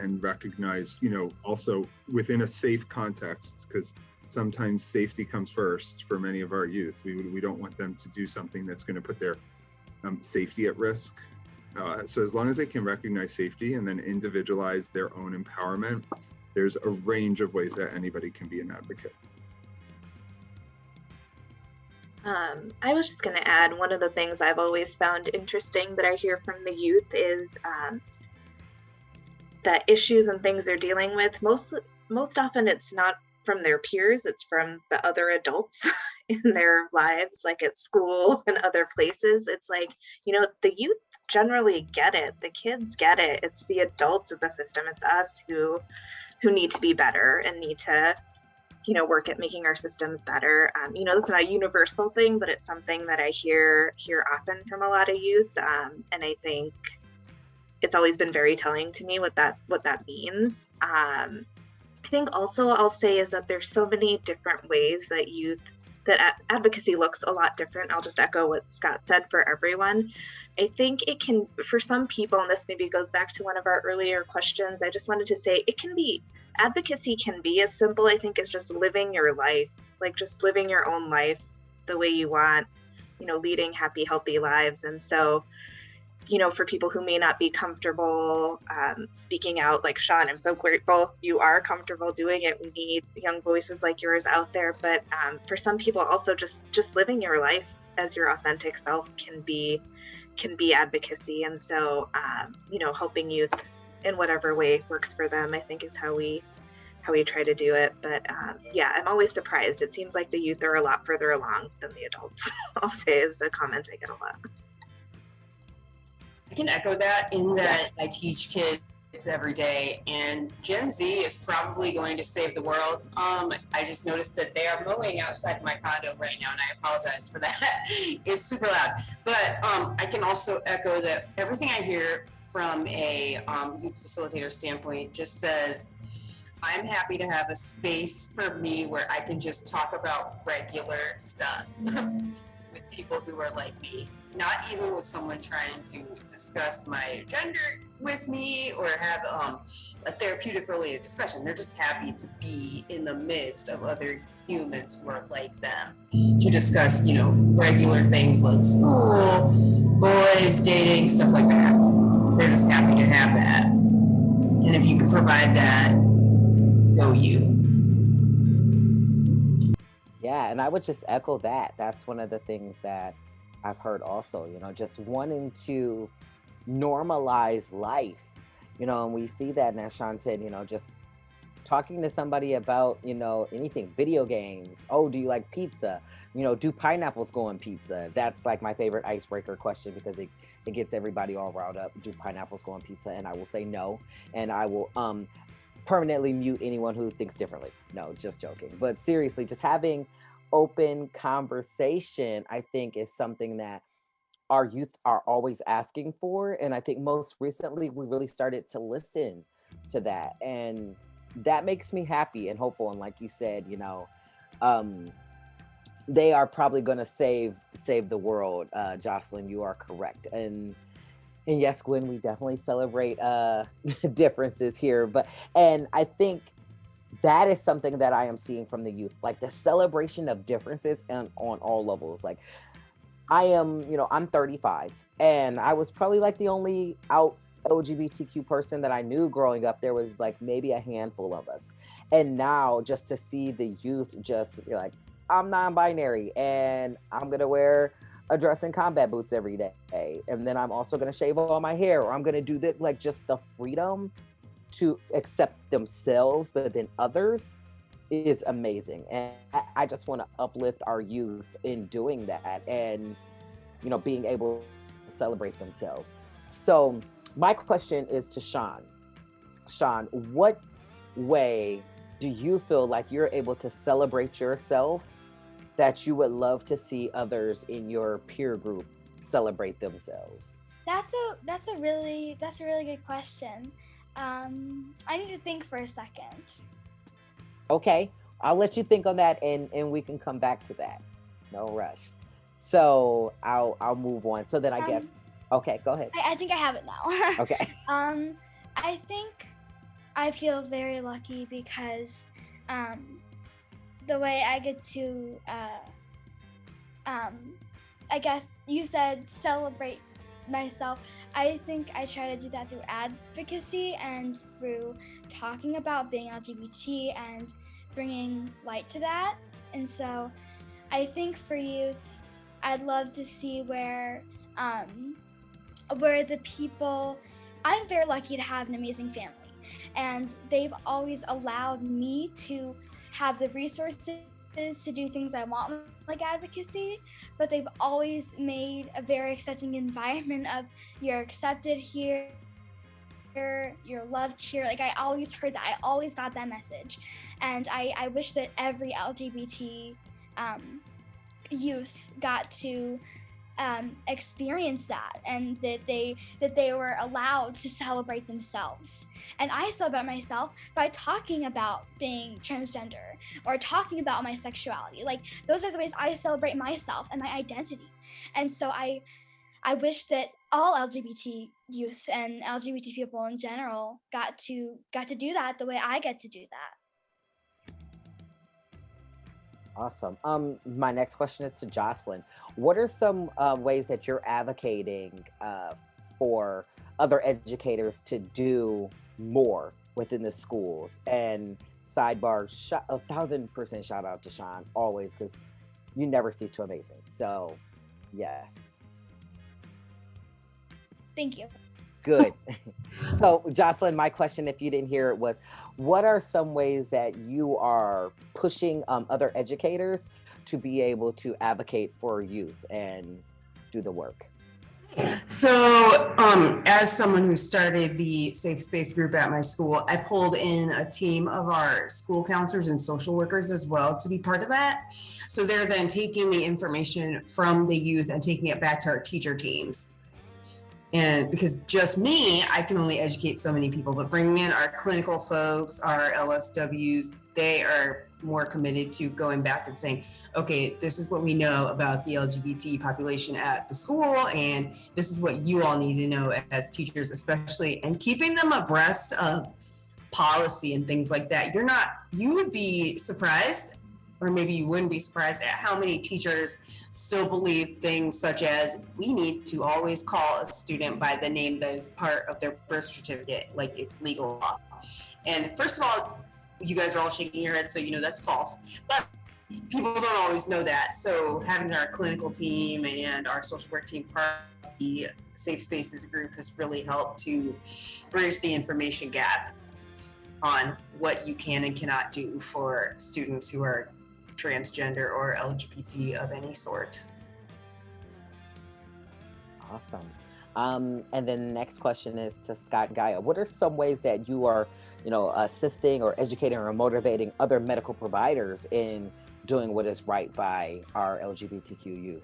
and recognize, also within a safe context, because sometimes safety comes first for many of our youth. We don't want them to do something that's going to put their safety at risk. So as long as they can recognize safety and then individualize their own empowerment, there's a range of ways that anybody can be an advocate. I was just going to add, one of the things I've always found interesting that I hear from the youth is that issues and things they're dealing with, most often it's not from their peers, it's from the other adults in their lives, like at school and other places. It's like, the youth generally get it. The kids get it. It's the adults in the system. It's us who need to be better and need to, work at making our systems better. That's not a universal thing, but it's something that I hear often from a lot of youth. And I think it's always been very telling to me what that means. I think also I'll say is that there's so many different ways that advocacy looks a lot different. I'll just echo what Scott said for everyone. I think it can, for some people, and this maybe goes back to one of our earlier questions, I just wanted to say advocacy can be as simple, I think, as just living your life, like just living your own life the way you want, leading happy, healthy lives. And so, for people who may not be comfortable speaking out, like Sean, I'm so grateful you are comfortable doing it. We need young voices like yours out there. But for some people also just living your life as your authentic self can be advocacy. And so, helping youth in whatever way works for them, I think is how we try to do it. But I'm always surprised. It seems like the youth are a lot further along than the adults. I'll say is a comment I get a lot. I can echo that in that I teach kids every day, and Gen Z is probably going to save the world. I just noticed that they are mowing outside my condo right now, and I apologize for that. It's super loud. But I can also echo that everything I hear from a youth facilitator standpoint just says, I'm happy to have a space for me where I can just talk about regular stuff with people who are like me. Not even with someone trying to discuss my gender with me or have a therapeutic related discussion. They're just happy to be in the midst of other humans who are like them to discuss, regular things like school, boys, dating, stuff like that. They're just happy to have that. And if you can provide that, go you. Yeah, and I would just echo that. That's one of the things that I've heard also, just wanting to normalize life, and we see that, and as Sean said, just talking to somebody about, anything, video games. Oh, do you like pizza? Do pineapples go on pizza? That's like my favorite icebreaker question because it gets everybody all riled up. Do pineapples go on pizza? And I will say no. And I will permanently mute anyone who thinks differently. No, just joking. But seriously, just having open conversation, I think, is something that our youth are always asking for. And I think most recently we really started to listen to that. And that makes me happy and hopeful. And like you said, they are probably going to save the world. Jocelyn, you are correct. And yes, Gwen, we definitely celebrate differences here. And I think that is something that I am seeing from the youth, like the celebration of differences and on all levels. Like I am, I'm 35 and I was probably like the only out LGBTQ person that I knew growing up. There was like maybe a handful of us. And now just to see the youth just be like, I'm non-binary and I'm going to wear a dress and combat boots every day. And then I'm also going to shave all my hair, or I'm going to do this, like just the freedom to accept themselves, but then others is amazing. And I just want to uplift our youth in doing that and, being able to celebrate themselves. So my question is to Sean. Sean, what way do you feel like you're able to celebrate yourself that you would love to see others in your peer group celebrate themselves? That's a really good question. I need to think for a second. Okay, I'll let you think on that and we can come back to that. No rush. So I'll move on. So then I guess, okay, go ahead. I think I have it now. Okay. I think I feel very lucky because the way I get to, I guess you said celebrate myself. I think I try to do that through advocacy and through talking about being LGBT and bringing light to that. And so I think for youth, I'd love to see where the people, I'm very lucky to have an amazing family, and they've always allowed me to have the resources to do things I want, like advocacy, but they've always made a very accepting environment of you're accepted here, you're loved here. Like I always heard that, I always got that message. And I wish that every LGBT youth got to experience that, and that they were allowed to celebrate themselves. And I celebrate myself by talking about being transgender or talking about my sexuality. Like those are the ways I celebrate myself and my identity. And so I wish that all LGBT youth and LGBT people in general got to do that the way I get to do that. Awesome. My next question is to Jocelyn. What are some ways that you're advocating for other educators to do more within the schools? And sidebar, 1,000% shout out to Sean always, because you never cease to amaze me. So, yes. Thank you. Good. So, Jocelyn, my question, if you didn't hear it, was what are some ways that you are pushing other educators to be able to advocate for youth and do the work? So, as someone who started the safe space group at my school, I pulled in a team of our school counselors and social workers as well to be part of that. So they're then taking the information from the youth and taking it back to our teacher teams. And because just me, I can only educate so many people, but bringing in our clinical folks, our LSWs, they are more committed to going back and saying, okay, this is what we know about the LGBT population at the school, and this is what you all need to know as teachers, especially, and keeping them abreast of policy and things like that. You would be surprised, or maybe you wouldn't be surprised at how many teachers still believe things such as we need to always call a student by the name that is part of their birth certificate, like it's legal law. And first of all, you guys are all shaking your heads, so you know that's false. But people don't always know that. So having our clinical team and our social work team part of the Safe Spaces group has really helped to bridge the information gap on what you can and cannot do for students who are transgender or LGBT of any sort. Awesome. And then the next question is to Scott and Gaya. What are some ways that you are, assisting or educating or motivating other medical providers in doing what is right by our LGBTQ youth?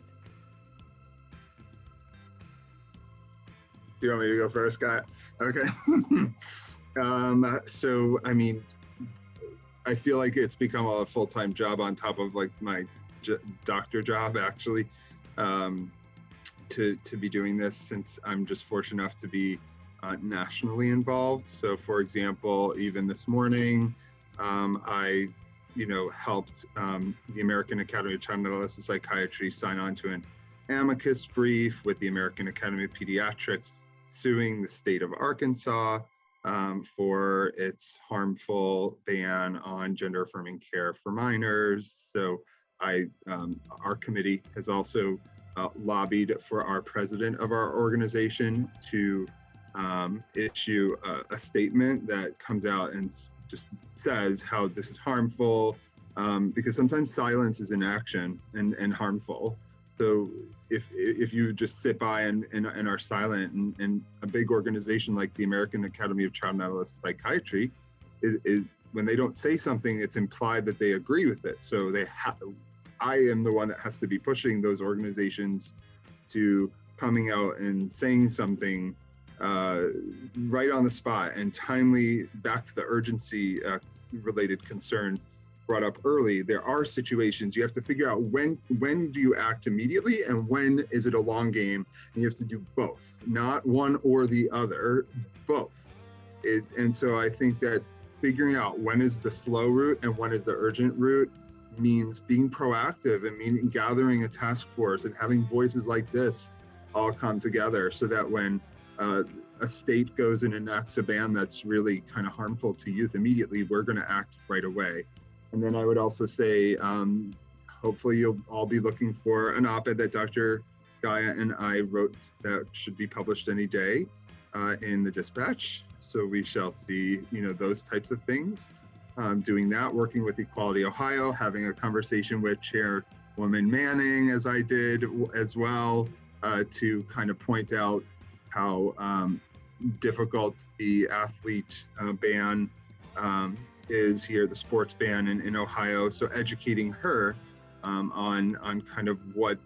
Do you want me to go first, Gaya? Okay. So, I feel like it's become a full-time job on top of like my doctor job, actually, to be doing this, since I'm just fortunate enough to be nationally involved. So, for example, even this morning, I helped the American Academy of Child and Adolescent Psychiatry sign on to an amicus brief with the American Academy of Pediatrics suing the state of Arkansas for its harmful ban on gender affirming care for minors. So our committee has also lobbied for our president of our organization to issue a statement that comes out and just says how this is harmful, because sometimes silence is inaction and harmful. So if you just sit by and are silent, and a big organization like the American Academy of Child and Adolescent Psychiatry is when they don't say something, it's implied that they agree with it. So I am the one that has to be pushing those organizations to coming out and saying something right on the spot and timely, back to the urgency related concern brought up early. There are situations you have to figure out when do you act immediately and when is it a long game, and you have to do both, not one or the other, both. And so I think that figuring out when is the slow route and when is the urgent route means being proactive, and meaning gathering a task force and having voices like this all come together, so that when a state goes and enacts a ban that's really kind of harmful to youth immediately, we're going to act right away. And then I would also say, hopefully you'll all be looking for an op-ed that Dr. Gaya and I wrote that should be published any day in the Dispatch. So we shall see, those types of things. doing that, working with Equality Ohio, having a conversation with Chairwoman Manning, as I did as well, to kind of point out how difficult the athlete ban is here, the sports ban in Ohio. So educating her on kind of what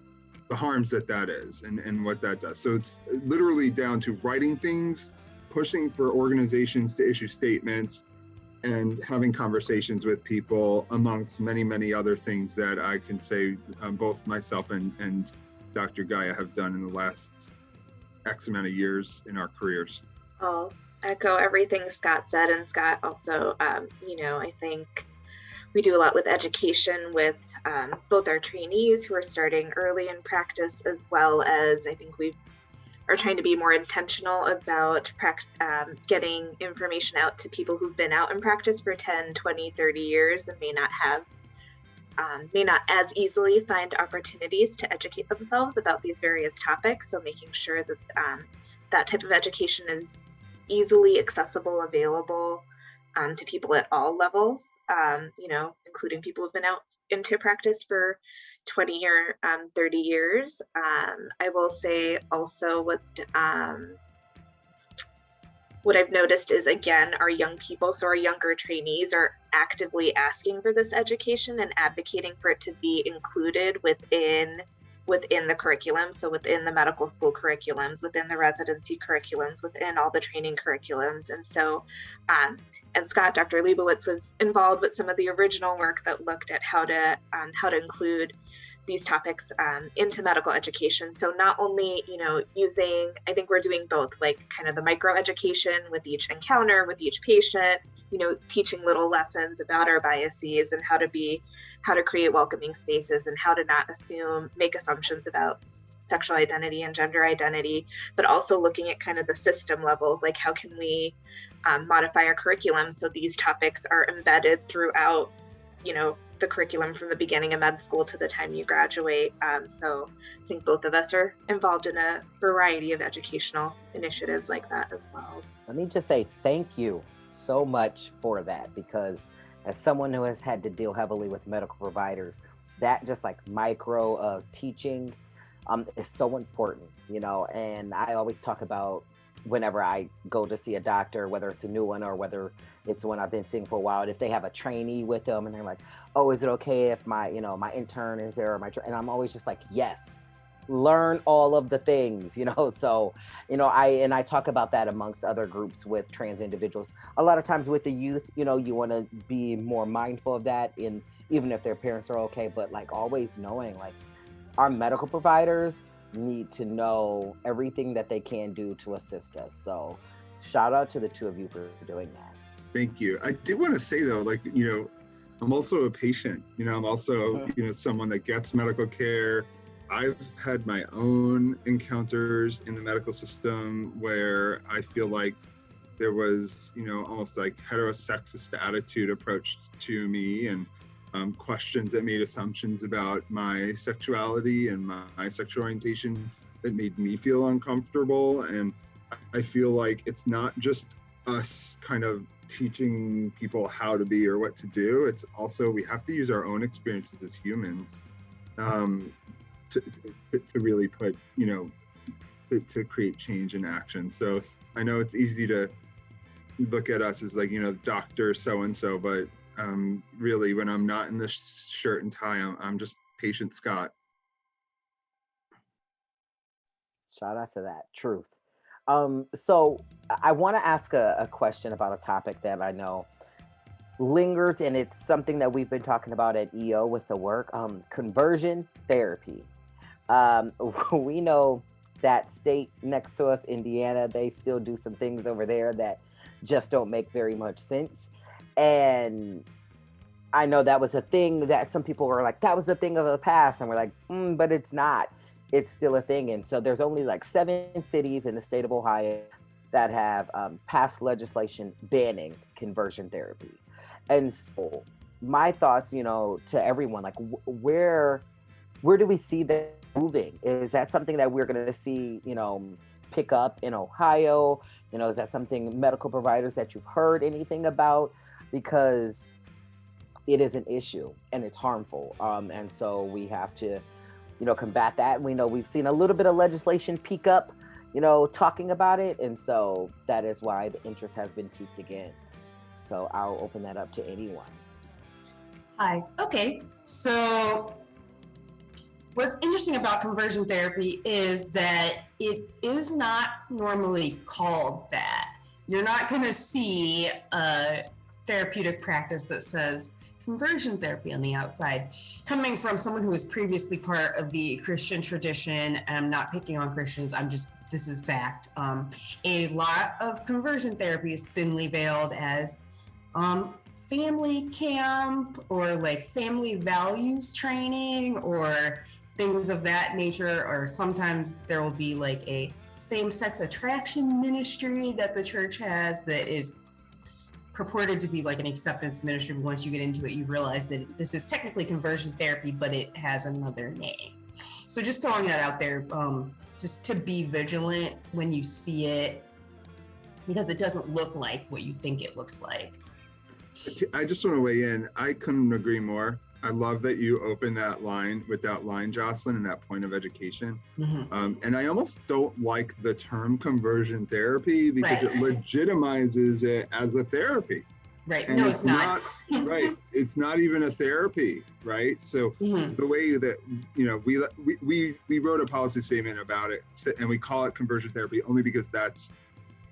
the harms that is and what that does. So it's literally down to writing things, pushing for organizations to issue statements, and having conversations with people, amongst many, many other things that I can say both myself and Dr. Gaya have done in the last X amount of years in our careers. I'll echo everything Scott said, and Scott also, I think we do a lot with education with both our trainees who are starting early in practice, as well as I think we are trying to be more intentional about getting information out to people who've been out in practice for 10, 20, 30 years and may not as easily find opportunities to educate themselves about these various topics. So making sure that that type of education is easily accessible, available to people at all levels, including people who've been out into practice for 20 or 30 years. I will say also what I've noticed is, again, our young people, so our younger trainees are actively asking for this education and advocating for it to be included within the curriculum. So within the medical school curriculums, within the residency curriculums, within all the training curriculums. And so, and Scott, Dr. Leibowitz was involved with some of the original work that looked at how to include these topics into medical education. So not only, using, I think we're doing both, like kind of the micro education with each encounter, with each patient, teaching little lessons about our biases and how to create welcoming spaces and how to not make assumptions about sexual identity and gender identity, but also looking at kind of the system levels, like how can we modify our curriculum so these topics are embedded throughout, the curriculum from the beginning of med school to the time you graduate. So I think both of us are involved in a variety of educational initiatives like that as well. Let me just say thank you so much for that, because as someone who has had to deal heavily with medical providers, that just like micro teaching is so important, and I always talk about whenever I go to see a doctor, whether it's a new one or whether it's one I've been seeing for a while, if they have a trainee with them and they're like, oh, is it okay if my intern is there, or and I'm always just like, yes, learn all of the things, so, I talk about that amongst other groups with trans individuals. A lot of times with the youth, you want to be more mindful of that, even if their parents are okay, but like always knowing like our medical providers need to know everything that they can do to assist us. So shout out to the two of you for doing that. Thank you. I do want to say though, like, I'm also a patient, I'm also, someone that gets medical care. I've had my own encounters in the medical system where I feel like there was, almost like heterosexist attitude approach to me, and questions that made assumptions about my sexuality and my sexual orientation that made me feel uncomfortable. And I feel like it's not just us kind of teaching people how to be or what to do. It's also, we have to use our own experiences as humans to really put, to create change in action. So I know it's easy to look at us as like, Dr. so-and-so, but really when I'm not in this shirt and tie, I'm just patient Scott. Shout out to that. Truth. So I want to ask a question about a topic that I know lingers, and it's something that we've been talking about at EO with the work, conversion therapy. We know that state next to us, Indiana, they still do some things over there that just don't make very much sense. And I know that was a thing that some people were like, that was a thing of the past. And we're like, but it's not. It's still a thing. And so there's only like 7 cities in the state of Ohio that have passed legislation banning conversion therapy. And so my thoughts, to everyone, like where do we see that moving? Is that something that we're going to see, pick up in Ohio? Is that something medical providers that you've heard anything about? Because it is an issue and it's harmful. And so we have to, combat that. We know we've seen a little bit of legislation peak up, talking about it. And so that is why the interest has been piqued again. So I'll open that up to anyone. Hi. Okay. So what's interesting about conversion therapy is that it is not normally called that. You're not going to see a therapeutic practice that says conversion therapy on the outside. Coming from someone who was previously part of the Christian tradition, and I'm not picking on Christians, this is fact. A lot of conversion therapy is thinly veiled as family camp or like family values training or things of that nature, or sometimes there will be like a same-sex attraction ministry that the church has that is purported to be like an acceptance ministry. Once you get into it, you realize that this is technically conversion therapy, but it has another name. So just throwing that out there, just to be vigilant when you see it, because it doesn't look like what you think it looks like. I just want to weigh in. I couldn't agree more. I love that you open that line with that line, Jocelyn, and that point of education. Mm-hmm. And I almost don't like the term conversion therapy because it legitimizes it as a therapy. Right. And no, it's not. Right. It's not even a therapy, right? So the way that, we wrote a policy statement about it, and we call it conversion therapy only because that's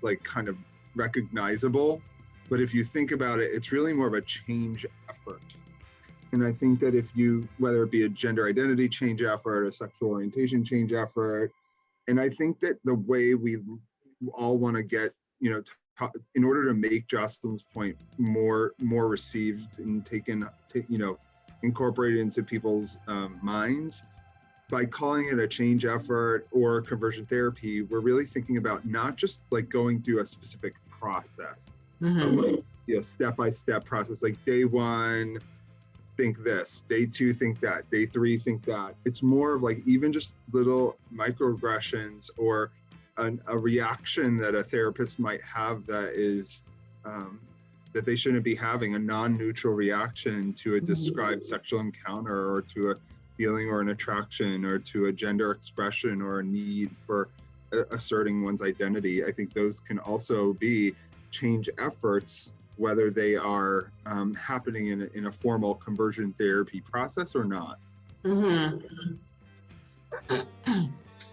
like kind of recognizable. But if you think about it, it's really more of a change effort. And I think that whether it be a gender identity change effort, a sexual orientation change effort, and I think that the way we all want to get, in order to make Jocelyn's point more received and incorporated into people's minds, by calling it a change effort or conversion therapy, we're really thinking about not just like going through a specific process, but step-by-step process, like day one, think this, day two, think that, day three, think that. It's more of like even just little microaggressions or a reaction that a therapist might have that is that they shouldn't be having, a non-neutral reaction to a described sexual encounter or to a feeling or an attraction or to a gender expression or a need for asserting one's identity. I think those can also be change efforts, whether they are happening in a formal conversion therapy process or not.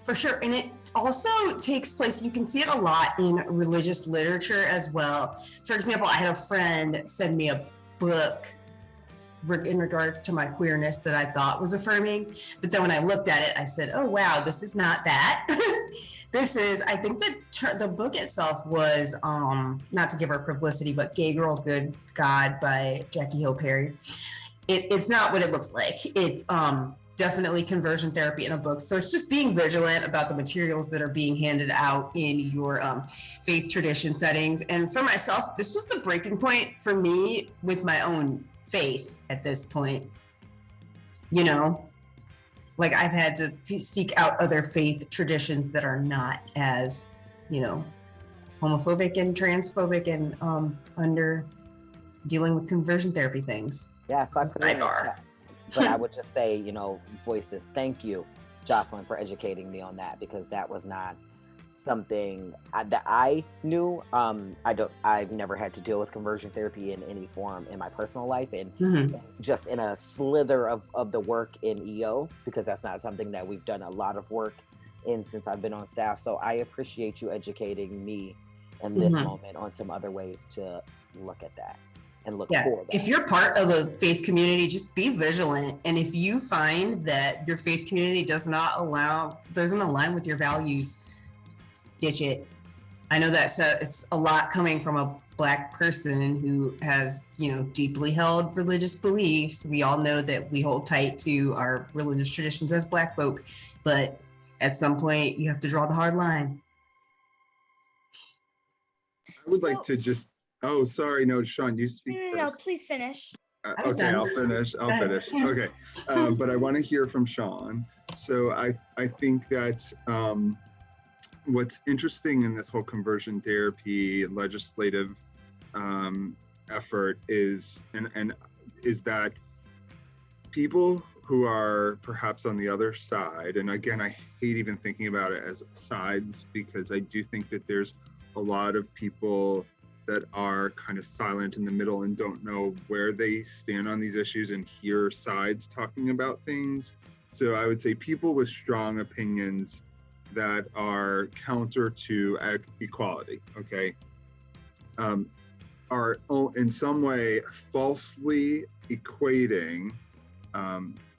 For sure. And it also takes place, you can see it a lot in religious literature as well. For example, I had a friend send me a book in regards to my queerness that I thought was affirming. But then when I looked at it, I said, oh, wow, this is not that. This is, I think the book itself was, not to give her publicity, but Gay Girl, Good God by Jackie Hill Perry. It's not what it looks like. It's definitely conversion therapy in a book. So it's just being vigilant about the materials that are being handed out in your faith tradition settings. And for myself, this was the breaking point for me with my own faith at this point. Like I've had to seek out other faith traditions that are not as, homophobic and transphobic and under dealing with conversion therapy things. Yeah, so I put it in the chat. But I would just say, voices, thank you, Jocelyn, for educating me on that, because that was not something that I knew. I've never had to deal with conversion therapy in any form in my personal life, and just in a slither of the work in EO, because that's not something that we've done a lot of work in since I've been on staff. So I appreciate you educating me in this moment on some other ways to look at that and look for that. If you're part of a faith community, just be vigilant. And if you find that your faith community doesn't align with your values, ditch it. I know that it's a lot coming from a Black person who has, deeply held religious beliefs. We all know that we hold tight to our religious traditions as Black folk, but at some point you have to draw the hard line. I would like to just, oh, sorry, no, Sean, you speak first. No, please finish. Okay, I'll finish. Okay, but I want to hear from Sean. So I think that what's interesting in this whole conversion therapy legislative effort is, and is that people who are perhaps on the other side, and again, I hate even thinking about it as sides, because I do think that there's a lot of people that are kind of silent in the middle and don't know where they stand on these issues and hear sides talking about things. So I would say people with strong opinions that are counter to equality, okay, are in some way falsely equating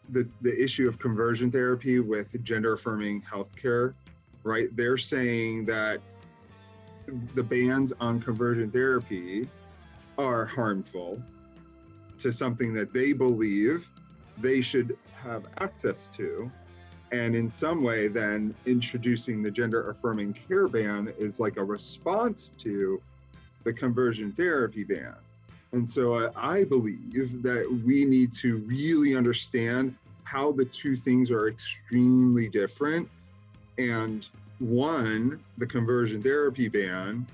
the issue of conversion therapy with gender affirming healthcare, right? They're saying that the bans on conversion therapy are harmful to something that they believe they should have access to. And in some way, then introducing the gender affirming care ban is like a response to the conversion therapy ban. And so I believe that we need to really understand how the two things are extremely different. And one, the conversion therapy ban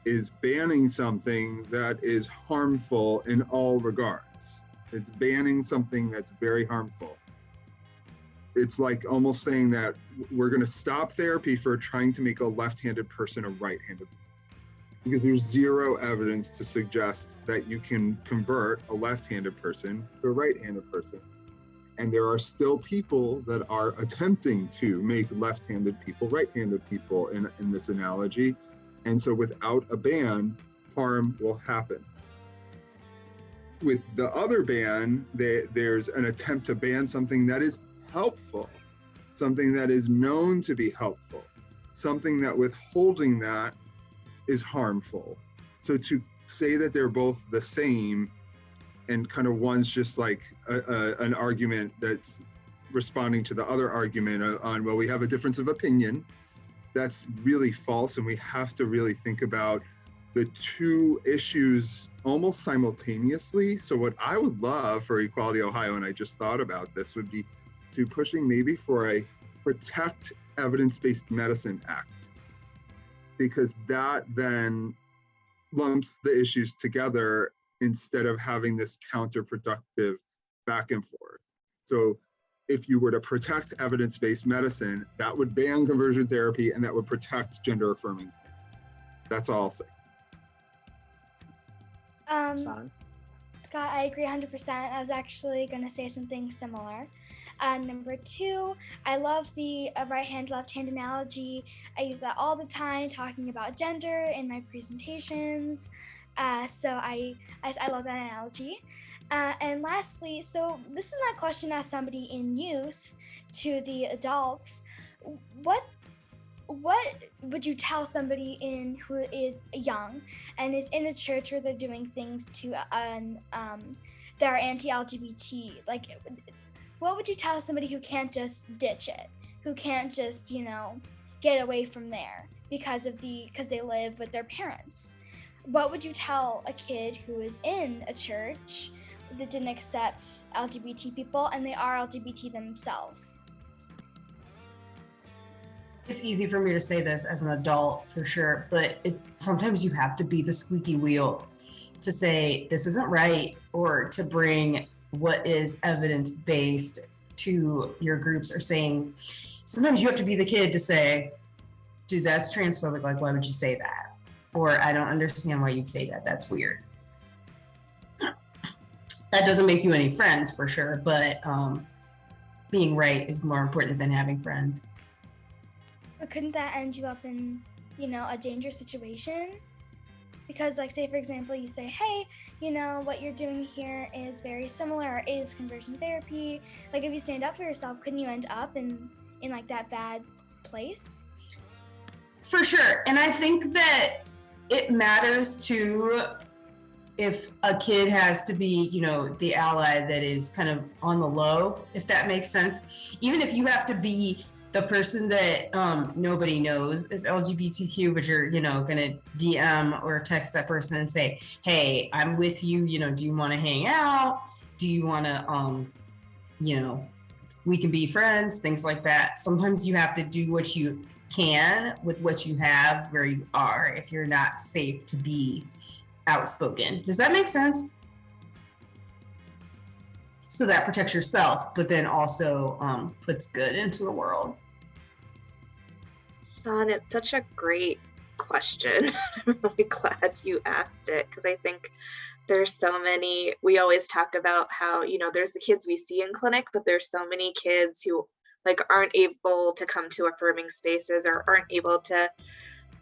is banning something that is harmful in all regards. It's banning something that's very harmful. It's like almost saying that we're going to stop therapy for trying to make a left-handed person a right-handed person, because there's zero evidence to suggest that you can convert a left-handed person to a right-handed person. And there are still people that are attempting to make left-handed people right-handed people in this analogy. And so without a ban, harm will happen. With the other ban, there's an attempt to ban something that is helpful, something that is known to be helpful, something that withholding that is harmful. So to say that they're both the same and kind of one's just like an argument that's responding to the other argument on, well, we have a difference of opinion, that's really false. And we have to really think about the two issues almost simultaneously. So what I would love for Equality Ohio, and I just thought about this, would be to pushing maybe for a Protect Evidence-Based Medicine Act, because that then lumps the issues together instead of having this counterproductive back and forth. So if you were to protect evidence-based medicine, that would ban conversion therapy and that would protect gender affirming. That's all I'll say. Scott, I agree 100%. I was actually going to say something similar. Number two, I love the right hand, left hand analogy. I use that all the time talking about gender in my presentations. So I love that analogy. And lastly, so this is my question as somebody in youth to the adults. What would you tell somebody who is young and is in a church where they're doing things to that are anti-LGBT? Like, what would you tell somebody who can't just ditch it, who can't just, get away from there because they live with their parents? What would you tell a kid who is in a church that didn't accept LGBT people and they are LGBT themselves? It's easy for me to say this as an adult for sure, but sometimes you have to be the squeaky wheel to say this isn't right, or to bring what is evidence-based to your groups, or saying, sometimes you have to be the kid to say, dude, that's transphobic, like why would you say that? Or I don't understand why you'd say that, that's weird. That doesn't make you any friends for sure, but being right is more important than having friends. But couldn't that end you up in, a dangerous situation? Because, like, say, for example, you say, hey, what you're doing here is very similar, or is conversion therapy. Like, if you stand up for yourself, couldn't you end up in like, that bad place? For sure. And I think that it matters, too, if a kid has to be, the ally that is kind of on the low, if that makes sense. Even if you have to be the person that nobody knows is LGBTQ, but you're, gonna DM or text that person and say, hey, I'm with you, do you wanna hang out? Do you wanna, we can be friends, things like that. Sometimes you have to do what you can with what you have where you are if you're not safe to be outspoken. Does that make sense? So that protects yourself, but then also puts good into the world. Sean, it's such a great question. I'm really glad you asked it, because I think there's so many, we always talk about how, you know, there's the kids we see in clinic, but there's so many kids who like aren't able to come to affirming spaces or aren't able to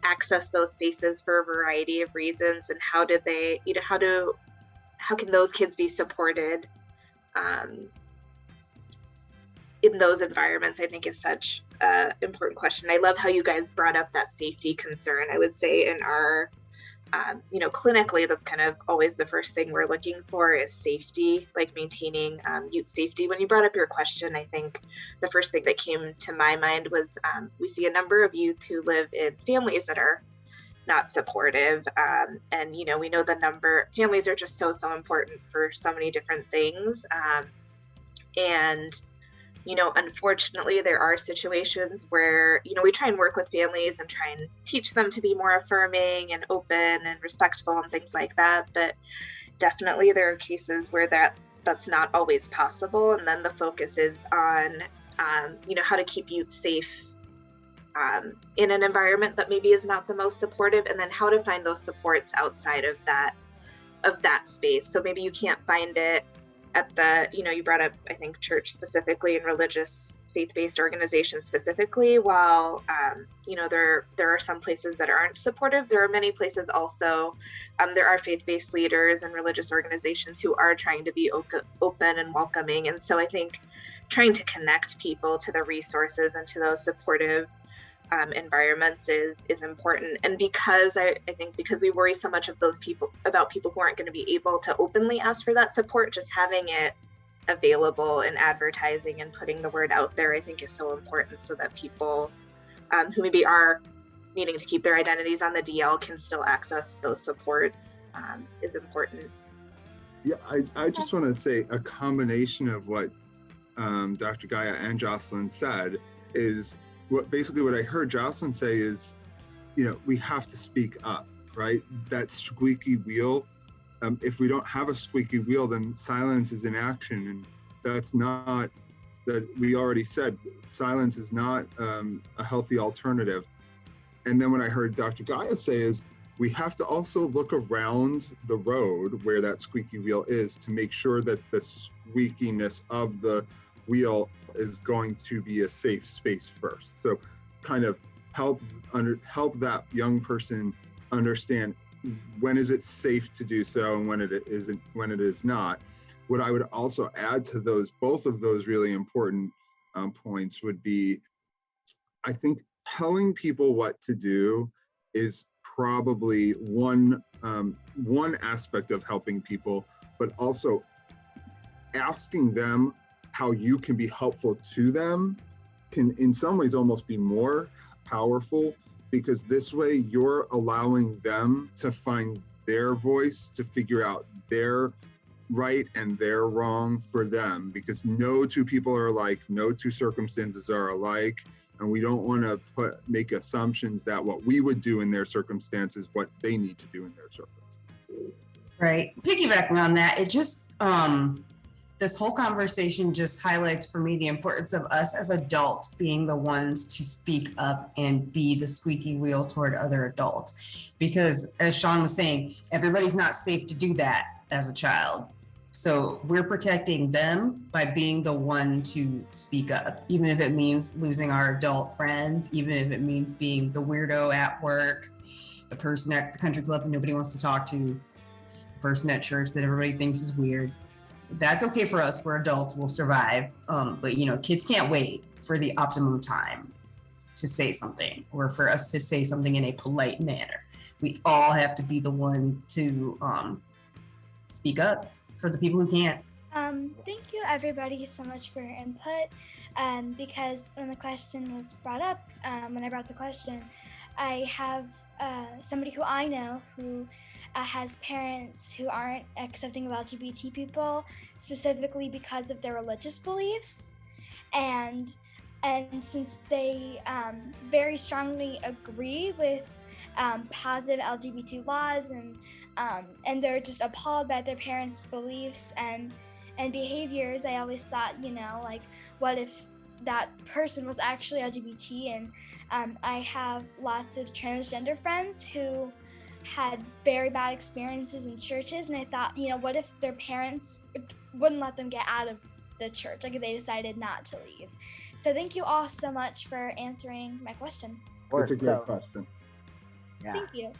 access those spaces for a variety of reasons. And how do they, you know, how can those kids be supported in those environments? I think is such an important question. I love how you guys brought up that safety concern. I would say in our, you know, clinically, that's kind of always the first thing we're looking for is safety, like maintaining youth safety. When you brought up your question, I think the first thing that came to my mind was we see a number of youth who live in families that are not supportive. And, you know, we know families are just so important for so many different things. And, you know, unfortunately, there are situations where, you know, we try and work with families and try and teach them to be more affirming and open and respectful and things like that. But definitely there are cases where that's not always possible. And then the focus is on, you know, how to keep youth safe in an environment that maybe is not the most supportive, and then how to find those supports outside of that space. So maybe you can't find it at the, you know, you brought up, I think, church specifically and religious faith-based organizations specifically, while, you know, there are some places that aren't supportive. There are many places also, there are faith-based leaders and religious organizations who are trying to be open and welcoming. And so I think trying to connect people to the resources and to those supportive environments is important. And because I think because we worry so much about people who aren't going to be able to openly ask for that support, just having it available and advertising and putting the word out there, I think is so important, so that people who maybe are needing to keep their identities on the DL can still access those supports is important. Yeah, I just want to say a combination of what Dr. Gaya and Jocelyn said is what I heard Jocelyn say is, you know, we have to speak up, right? That squeaky wheel. If we don't have a squeaky wheel, then silence is inaction, and that's not, that we already said, silence is not a healthy alternative. And then what I heard Dr. Gaya say is, we have to also look around the road where that squeaky wheel is to make sure that the squeakiness of the wheel is going to be a safe space first. So kind of help that young person understand when is it safe to do so and when it is not. What I would also add to both of those really important points would be, I think telling people what to do is probably one aspect of helping people, but also asking them how you can be helpful to them can in some ways almost be more powerful, because this way you're allowing them to find their voice, to figure out their right and their wrong for them, because no two people are alike, no two circumstances are alike, and we don't want to make assumptions that what we would do in their circumstances, what they need to do in their circumstances. Right. Piggybacking on that, it just this whole conversation just highlights for me the importance of us as adults being the ones to speak up and be the squeaky wheel toward other adults. Because as Sean was saying, everybody's not safe to do that as a child. So we're protecting them by being the one to speak up, even if it means losing our adult friends, even if it means being the weirdo at work, the person at the country club that nobody wants to talk to, the person at church that everybody thinks is weird. That's okay for us. We're adults, we'll survive. But you know, kids can't wait for the optimum time to say something, or for us to say something in a polite manner. We all have to be the one to speak up for the people who can't. Thank you everybody so much for your input. Because when the question was brought up, when I brought the question, I have somebody who I know who has parents who aren't accepting of LGBT people, specifically because of their religious beliefs. And since they very strongly agree with positive LGBT laws, and they're just appalled by their parents' beliefs, and and behaviors, I always thought, like, what if that person was actually LGBT? And I have lots of transgender friends who had very bad experiences in churches, and I thought, what if their parents wouldn't let them get out of the church, like if they decided not to leave. So thank you all so much for answering my question. That's a great question. Yeah. Thank you.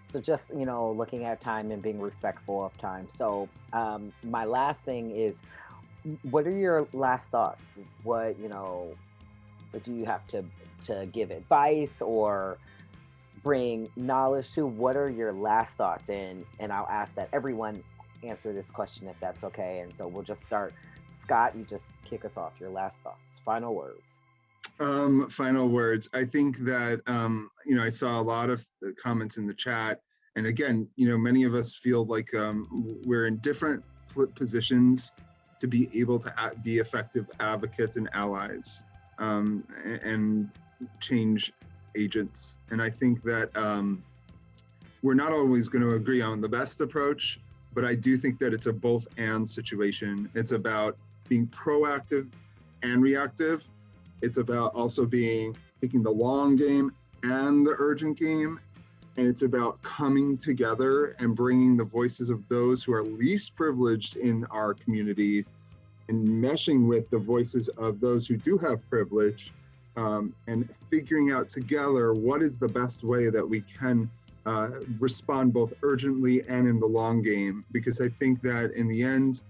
So just, looking at time and being respectful of time. So my last thing is, what are your last thoughts? What, do you have to give advice or bring knowledge to? What are your last thoughts? And I'll ask that everyone answer this question if that's okay. And so we'll just start. Scott, you just kick us off. Your last thoughts, final words. Final words. I think that, I saw a lot of comments in the chat. And again, many of us feel like we're in different positions to be able to be effective advocates and allies and change agents. And I think that we're not always going to agree on the best approach, but I do think that it's a both and situation. It's about being proactive and reactive. It's about also taking the long game and the urgent game. And it's about coming together and bringing the voices of those who are least privileged in our communities and meshing with the voices of those who do have privilege, and figuring out together what is the best way that we can respond both urgently and in the long game. Because I think that in the end,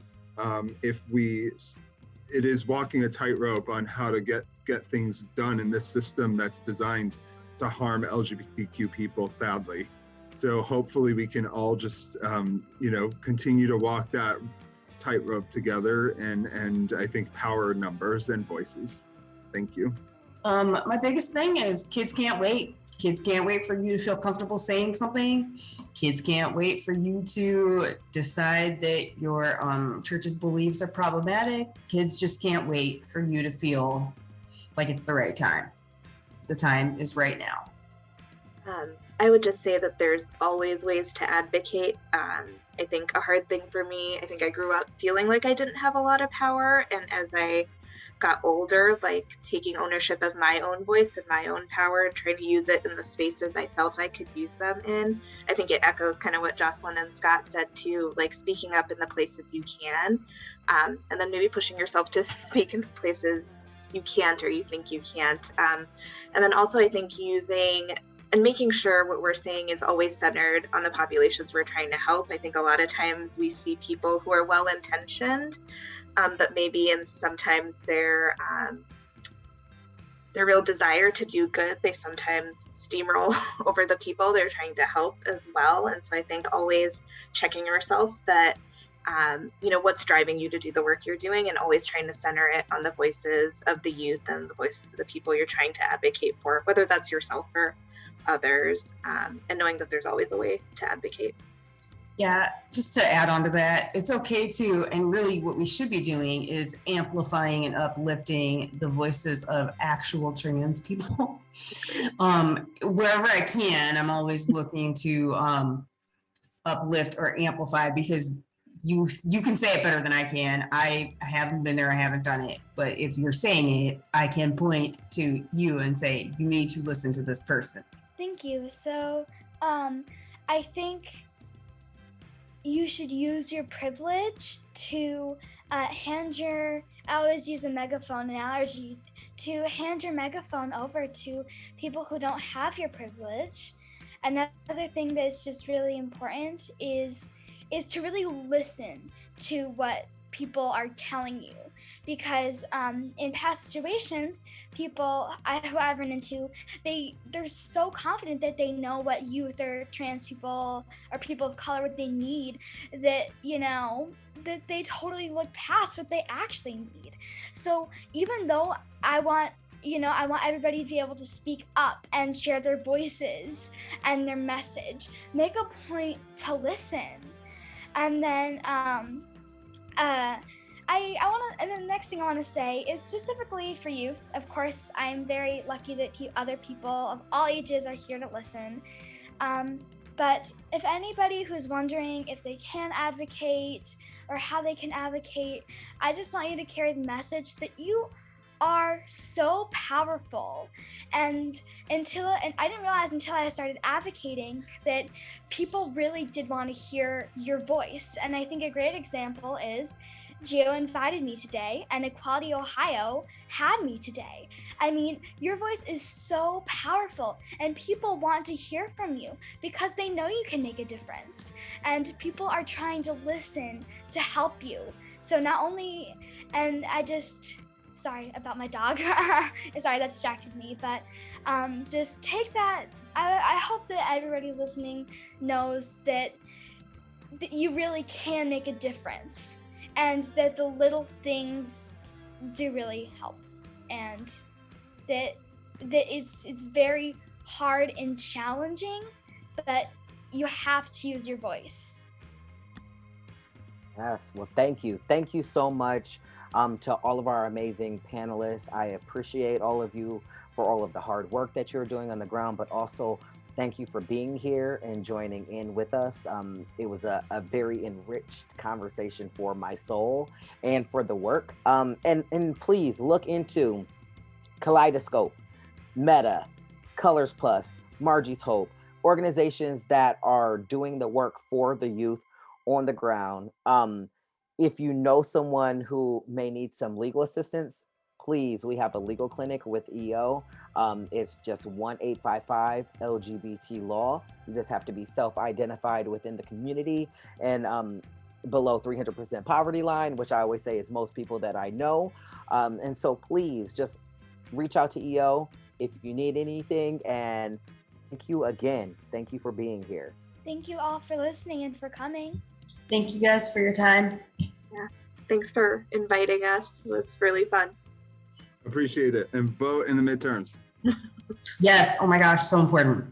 it is walking a tightrope on how to get things done in this system that's designed to harm LGBTQ people, sadly. So hopefully we can all just, continue to walk that tightrope together, and I think power numbers and voices. Thank you. My biggest thing is kids can't wait. Kids can't wait for you to feel comfortable saying something. Kids can't wait for you to decide that your church's beliefs are problematic. Kids just can't wait for you to feel like it's the right time. The time is right now. I would just say that there's always ways to advocate. I think a hard thing for me, I think I grew up feeling like I didn't have a lot of power. And as I got older, like taking ownership of my own voice and my own power and trying to use it in the spaces I felt I could use them in. I think it echoes kind of what Jocelyn and Scott said too, like speaking up in the places you can, and then maybe pushing yourself to speak in the places you can't or you think you can't. And then also I think using and making sure what we're saying is always centered on the populations we're trying to help. I think a lot of times we see people who are well-intentioned, but maybe and sometimes their real desire to do good, they sometimes steamroll over the people they're trying to help as well. And so I think always checking yourself that, what's driving you to do the work you're doing, and always trying to center it on the voices of the youth and the voices of the people you're trying to advocate for, whether that's yourself or others, and knowing that there's always a way to advocate. Yeah, just to add on to that, it's okay to, and really what we should be doing is amplifying and uplifting the voices of actual trans people. Wherever I can, I'm always looking to uplift or amplify, because you can say it better than I can. I haven't been there, I haven't done it. But if you're saying it, I can point to you and say, you need to listen to this person. Thank you. So I think you should use your privilege to I always use a megaphone analogy, to hand your megaphone over to people who don't have your privilege. Another thing that's just really important is to really listen to what people are telling you, because in past situations, people who I've run into, they're so confident that they know what youth or trans people or people of color, what they need, that that they totally look past what they actually need. So even though I want everybody to be able to speak up and share their voices and their message, make a point to listen. And then and then the next thing I want to say is specifically for youth. Of course, I'm very lucky that other people of all ages are here to listen. But if anybody who's wondering if they can advocate or how they can advocate, I just want you to carry the message that you are so powerful. And I didn't realize until I started advocating that people really did want to hear your voice. And I think a great example is Gio invited me today, and Equality Ohio had me today. I mean, your voice is so powerful, and people want to hear from you because they know you can make a difference. And people are trying to listen to help you. So not only, and sorry about my dog. Sorry, that distracted me. But just take that. I hope that everybody who's listening knows that you really can make a difference, and that the little things do really help, and that it's very hard and challenging, but you have to use your voice. Yes, well, thank you. Thank you so much to all of our amazing panelists. I appreciate all of you for all of the hard work that you're doing on the ground, but also thank you for being here and joining in with us. It was a very enriched conversation for my soul and for the work. And please look into Kaleidoscope, Meta, Colors Plus, Margie's Hope, organizations that are doing the work for the youth on the ground. If you know someone who may need some legal assistance, please, we have a legal clinic with EO. It's just 1-855 LGBT law. You just have to be self-identified within the community and below 300% poverty line, which I always say is most people that I know. And so please just reach out to EO if you need anything. And thank you again. Thank you for being here. Thank you all for listening and for coming. Thank you guys for your time. Yeah, thanks for inviting us. It was really fun. Appreciate it. And vote in the midterms. Yes. Oh my gosh, so important.